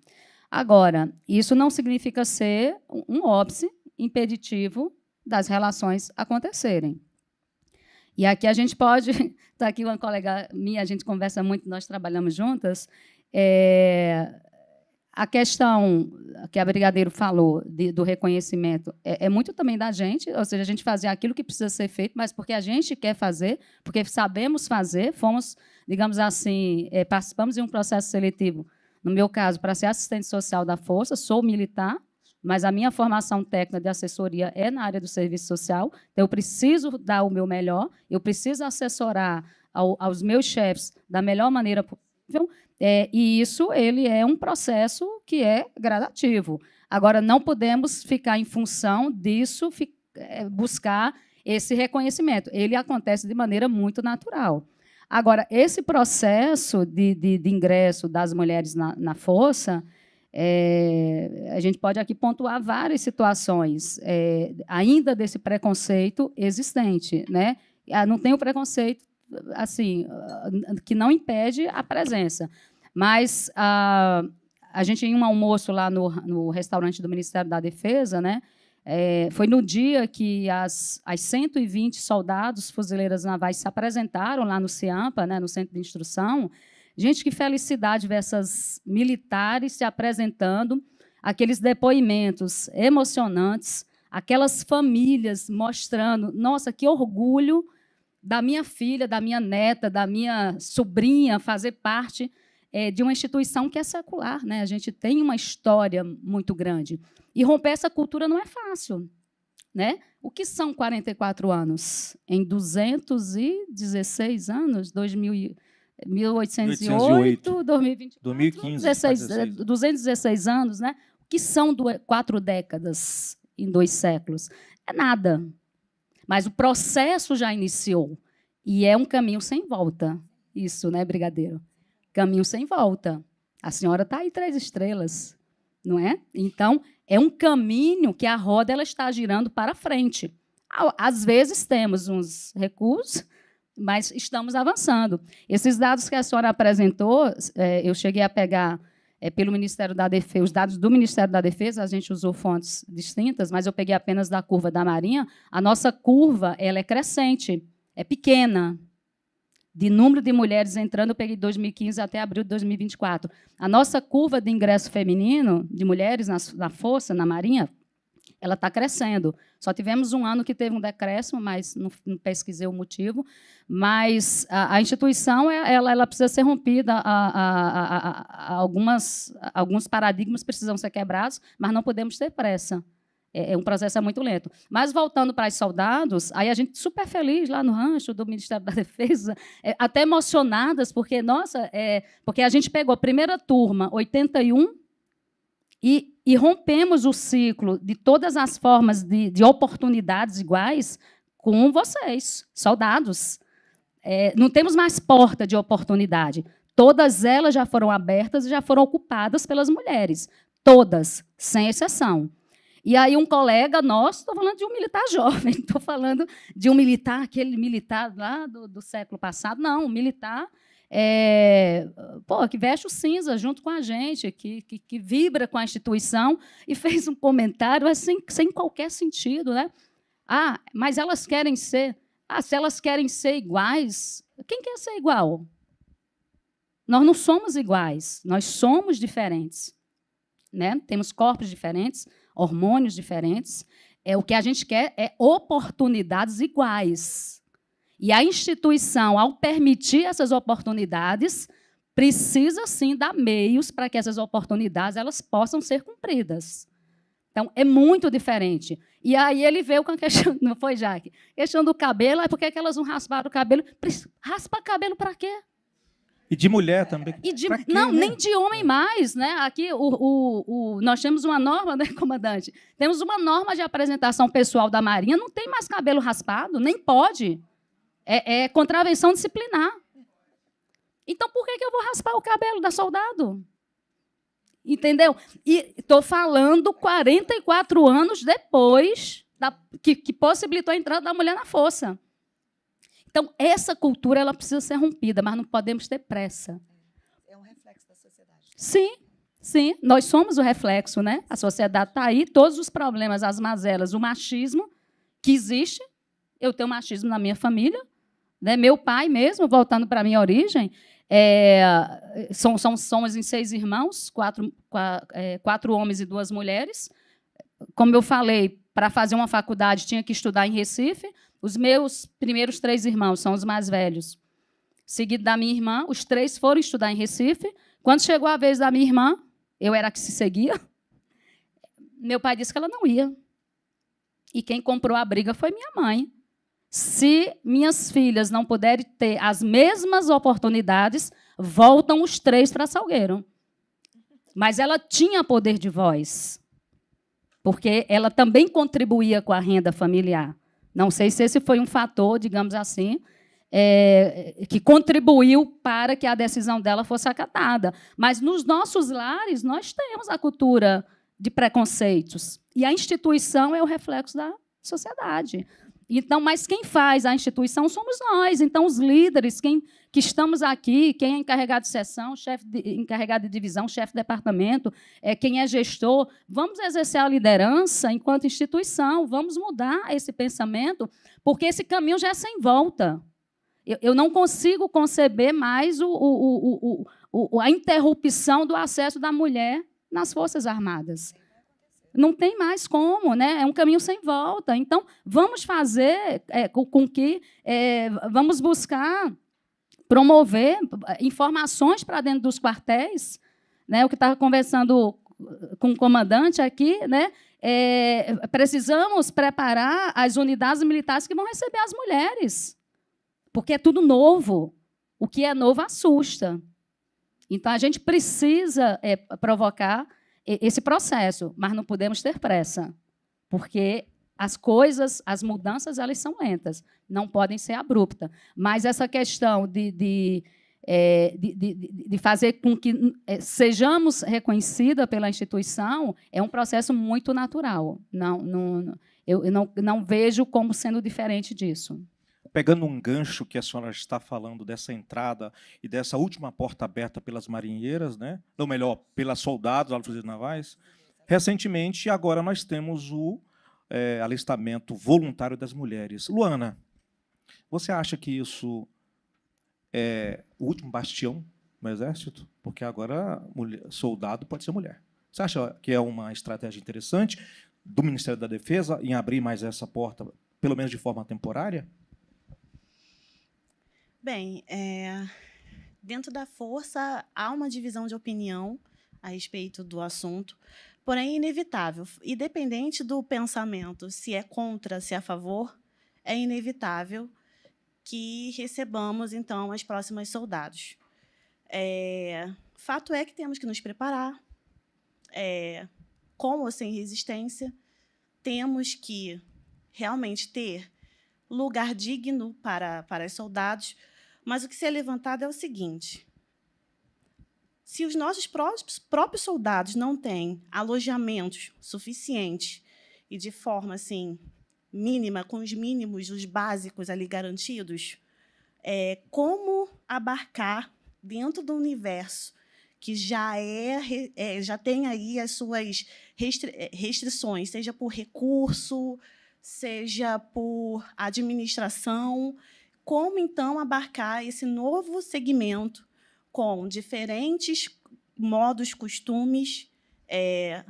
Agora, isso não significa ser um óbice impeditivo das relações acontecerem. E aqui a gente pode... Está aqui uma colega minha, a gente conversa muito, nós trabalhamos juntas. A questão que a Brigadeiro falou do reconhecimento é muito também da gente, ou seja, a gente fazer aquilo que precisa ser feito, mas porque a gente quer fazer, porque sabemos fazer, fomos, digamos assim, participamos de um processo seletivo, no meu caso, para ser assistente social da Força, sou militar, mas a minha formação técnica de assessoria é na área do serviço social, então eu preciso dar o meu melhor, eu preciso assessorar aos meus chefes da melhor maneira possível, e isso ele é um processo que é gradativo. Agora, não podemos ficar em função disso, buscar esse reconhecimento. Ele acontece de maneira muito natural. Agora, esse processo de ingresso das mulheres na força, a gente pode aqui pontuar várias situações ainda desse preconceito existente, né? Não tem o preconceito assim, que não impede a presença. Mas a gente, em um almoço lá no restaurante do Ministério da Defesa, né, foi no dia que as 120 soldados fuzileiras navais se apresentaram lá no CIAMPA, né, no Centro de Instrução. Gente, que felicidade ver essas militares se apresentando, aqueles depoimentos emocionantes, aquelas famílias mostrando, nossa, que orgulho da minha filha, da minha neta, da minha sobrinha fazer parte de uma instituição que é secular, né? A gente tem uma história muito grande. E romper essa cultura não é fácil, né? O que são 44 anos? Em 216 anos, 1808, 2024, 2015, 216 anos, né? O que são 4 décadas em 2 séculos? É nada. Mas o processo já iniciou. E é um caminho sem volta. Isso, né, Brigadeiro? Caminho sem volta. A senhora está aí 3 estrelas, não é? Então, é um caminho que a roda ela está girando para frente. Às vezes temos uns recuos, mas estamos avançando. Esses dados que a senhora apresentou, eu cheguei a pegar pelo Ministério da Defesa, os dados do Ministério da Defesa, a gente usou fontes distintas, mas eu peguei apenas da curva da Marinha. A nossa curva ela é crescente, é pequena. De número de mulheres entrando, eu peguei 2015 até abril de 2024. A nossa curva de ingresso feminino de mulheres na Força, na Marinha, ela está crescendo. Só tivemos um ano que teve um decréscimo, mas não pesquisei o motivo. Mas a instituição ela precisa ser rompida, alguns paradigmas precisam ser quebrados, mas não podemos ter pressa. É um processo muito lento. Mas, voltando para os soldados, aí a gente super feliz lá no rancho do Ministério da Defesa, até emocionadas, porque, nossa, porque a gente pegou a primeira turma, 81, e rompemos o ciclo de todas as formas de oportunidades iguais com vocês, soldados. Não temos mais porta de oportunidade. Todas elas já foram abertas e já foram ocupadas pelas mulheres. Todas, sem exceção. E aí um colega nosso, estou falando de um militar jovem, estou falando de um militar, aquele militar lá do século passado, não, um militar que veste o cinza junto com a gente, que vibra com a instituição, e fez um comentário assim, sem qualquer sentido, né? Mas elas querem ser... se elas querem ser iguais, quem quer ser igual? Nós não somos iguais, nós somos diferentes, né? Temos corpos diferentes, hormônios diferentes. O que a gente quer é oportunidades iguais. E a instituição, ao permitir essas oportunidades, precisa, sim, dar meios para que essas oportunidades elas possam ser cumpridas. Então, é muito diferente. E aí ele veio com a questão, não foi, Jaque? Questão do cabelo, por que elas não rasparam o cabelo? Raspa cabelo para quê? E de mulher também. E de, Pra quê, não, né? nem de homem mais. Né? Aqui nós temos uma norma, né, comandante? Temos uma norma de apresentação pessoal da Marinha, não tem mais cabelo raspado, nem pode. É contravenção disciplinar. Então, por que eu vou raspar o cabelo da soldado? Entendeu? E estou falando 44 anos depois que possibilitou a entrada da mulher na força. Então, essa cultura ela precisa ser rompida, mas não podemos ter pressa. É um reflexo da sociedade. Sim, sim. Nós somos o reflexo, né? A sociedade está aí, todos os problemas, as mazelas, o machismo que existe. Eu tenho machismo na minha família. Né? Meu pai mesmo, voltando para a minha origem, somos em 6 irmãos, 4 homens e 2 mulheres. Como eu falei, para fazer uma faculdade tinha que estudar em Recife. Os meus primeiros 3 irmãos são os mais velhos. Seguido da minha irmã, os 3 foram estudar em Recife. Quando chegou a vez da minha irmã, eu era a que se seguia. Meu pai disse que ela não ia. E quem comprou a briga foi minha mãe. Se minhas filhas não puderem ter as mesmas oportunidades, voltam os 3 para Salgueiro. Mas ela tinha poder de voz, porque ela também contribuía com a renda familiar. Não sei se esse foi um fator, digamos assim, que contribuiu para que a decisão dela fosse acatada. Mas, nos nossos lares, nós temos a cultura de preconceitos. E a instituição é o reflexo da sociedade. Então, mas quem faz a instituição somos nós. Então, os líderes, que estamos aqui, quem é encarregado de seção, encarregado de divisão, chefe de departamento, quem é gestor, vamos exercer a liderança enquanto instituição, vamos mudar esse pensamento, porque esse caminho já é sem volta. Eu não consigo conceber mais a interrupção do acesso da mulher nas Forças Armadas. Não tem mais como, né? É um caminho sem volta. Então, vamos fazer com que vamos buscar promover informações para dentro dos quartéis, né? O que estava conversando com o comandante aqui, né? Precisamos preparar as unidades militares que vão receber as mulheres, porque é tudo novo. O que é novo assusta. Então, a gente precisa provocar esse processo, mas não podemos ter pressa, porque as coisas, as mudanças, elas são lentas, não podem ser abruptas. Mas essa questão de fazer com que sejamos reconhecidas pela instituição é um processo muito natural. Eu não vejo como sendo diferente disso. Pegando um gancho que a senhora está falando dessa entrada e dessa última porta aberta pelas marinheiras, né? Ou melhor, pelas soldados, alfaiataria navais, recentemente, agora nós temos o alistamento voluntário das mulheres. Luana, você acha que isso é o último bastião no Exército? Porque agora soldado pode ser mulher. Você acha que é uma estratégia interessante do Ministério da Defesa em abrir mais essa porta, pelo menos de forma temporária? Bem, dentro da força há uma divisão de opinião a respeito do assunto, porém é inevitável. Independente do pensamento, se é contra, se é a favor, é inevitável que recebamos, então, as próximas soldados. Fato é que temos que nos preparar, com ou sem resistência, temos que realmente ter lugar digno para os soldados. Mas o que se é levantado é o seguinte: se os nossos próprios soldados não têm alojamentos suficientes e de forma assim mínima, com os mínimos, os básicos ali garantidos, como abarcar dentro do universo que já tem aí as suas restrições, seja por recurso, seja por administração. Como, então, abarcar esse novo segmento com diferentes modos, costumes,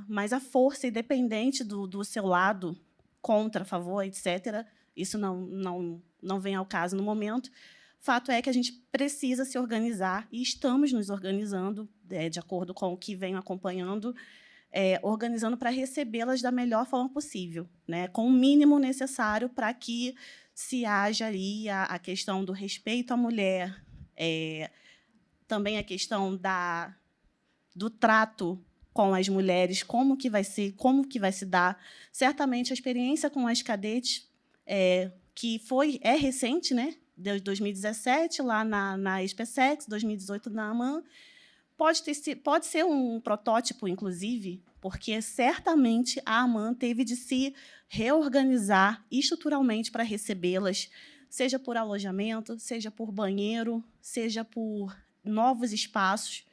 mas a força, independente do seu lado, contra, a favor, etc., isso não vem ao caso no momento. Fato é que a gente precisa se organizar, e estamos nos organizando, de acordo com o que venho acompanhando, organizando para recebê-las da melhor forma possível, né, com o mínimo necessário para que se haja ali a questão do respeito à mulher, também a questão do trato com as mulheres, como que vai se dar. Certamente, a experiência com as cadetes, que é recente, né, de 2017, lá na SpaceX, 2018 na AMAN, pode ser um protótipo, inclusive, porque certamente a AMAN teve de se reorganizar estruturalmente para recebê-las, seja por alojamento, seja por banheiro, seja por novos espaços.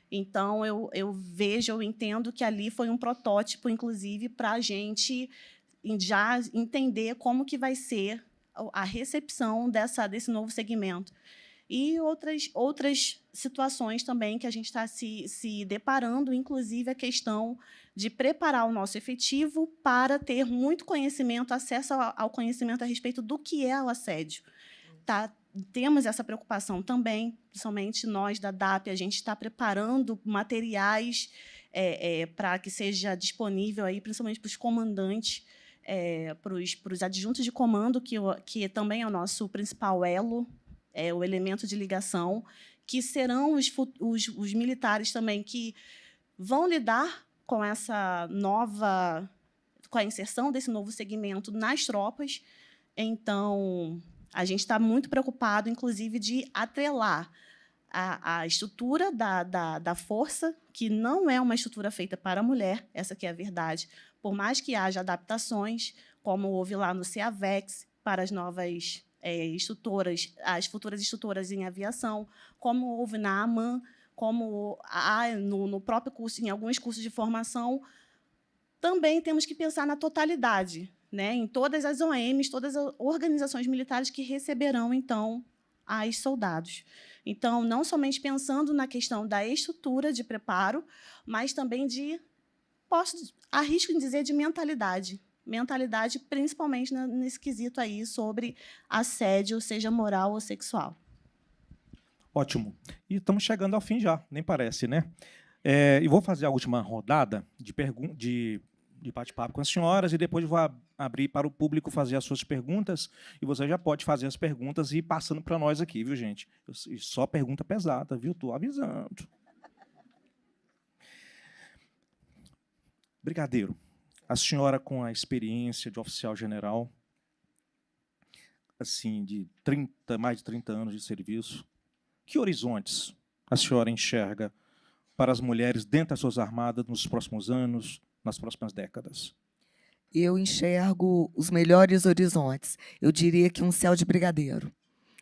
Então, eu entendo que ali foi um protótipo, inclusive, para a gente já entender como que vai ser a recepção desse novo segmento. E outras situações também que a gente está se deparando, inclusive a questão de preparar o nosso efetivo para ter muito conhecimento, acesso ao conhecimento a respeito do que é o assédio. Temos essa preocupação também, principalmente nós da DAP, a gente está preparando materiais para que seja disponível, aí, principalmente para os comandantes, para os adjuntos de comando, que também é o nosso principal elo, o elemento de ligação, que serão os militares também que vão lidar com com a inserção desse novo segmento nas tropas. Então, a gente está muito preocupado, inclusive, de atrelar a estrutura da força, que não é uma estrutura feita para a mulher, essa que é a verdade, por mais que haja adaptações, como houve lá no CEAVEX, para as novas instrutoras, as futuras instrutoras em aviação, como houve na AMAN, como há no próprio curso, em alguns cursos de formação. Também temos que pensar na totalidade, né, em todas as OMs, todas as organizações militares que receberão, então, as soldados. Então, não somente pensando na questão da estrutura de preparo, mas também arrisco em dizer, de mentalidade. Mentalidade, principalmente nesse quesito aí sobre assédio, seja moral ou sexual. Ótimo. E estamos chegando ao fim já, nem parece, né? E vou fazer a última rodada de bate-papo com as senhoras e depois vou abrir para o público fazer as suas perguntas e você já pode fazer as perguntas e ir passando para nós aqui, viu, gente? E só pergunta pesada, viu? Estou avisando. Brigadeiro, a senhora com a experiência de oficial general, assim, mais de 30 anos de serviço, que horizontes a senhora enxerga para as mulheres dentro das Forças Armadas nos próximos anos, nas próximas décadas? Eu enxergo os melhores horizontes. Eu diria que um céu de brigadeiro,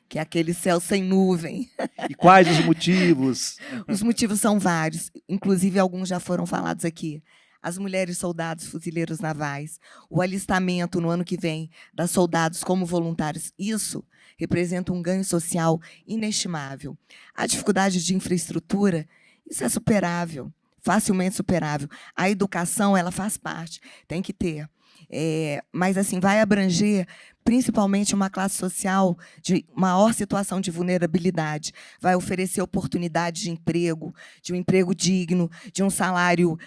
que é aquele céu sem nuvem. E quais os motivos? Os motivos são vários, inclusive alguns já foram falados aqui. As mulheres soldados fuzileiros navais, o alistamento no ano que vem das soldados como voluntários, isso representa um ganho social inestimável. A dificuldade de infraestrutura, isso é superável, facilmente superável. A educação, ela faz parte, tem que ter. Mas assim, vai abranger principalmente uma classe social de maior situação de vulnerabilidade, vai oferecer oportunidade de um emprego digno, de um salário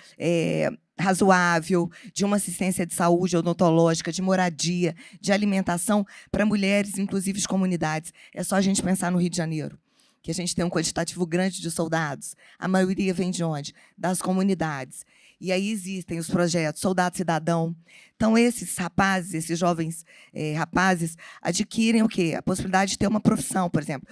razoável, de uma assistência de saúde odontológica, de moradia, de alimentação para mulheres, inclusive de comunidades. É só a gente pensar no Rio de Janeiro, que a gente tem um quantitativo grande de soldados. A maioria vem de onde? Das comunidades. E aí existem os projetos Soldado Cidadão. Então, esses rapazes, esses jovens rapazes, adquirem o quê? A possibilidade de ter uma profissão, por exemplo.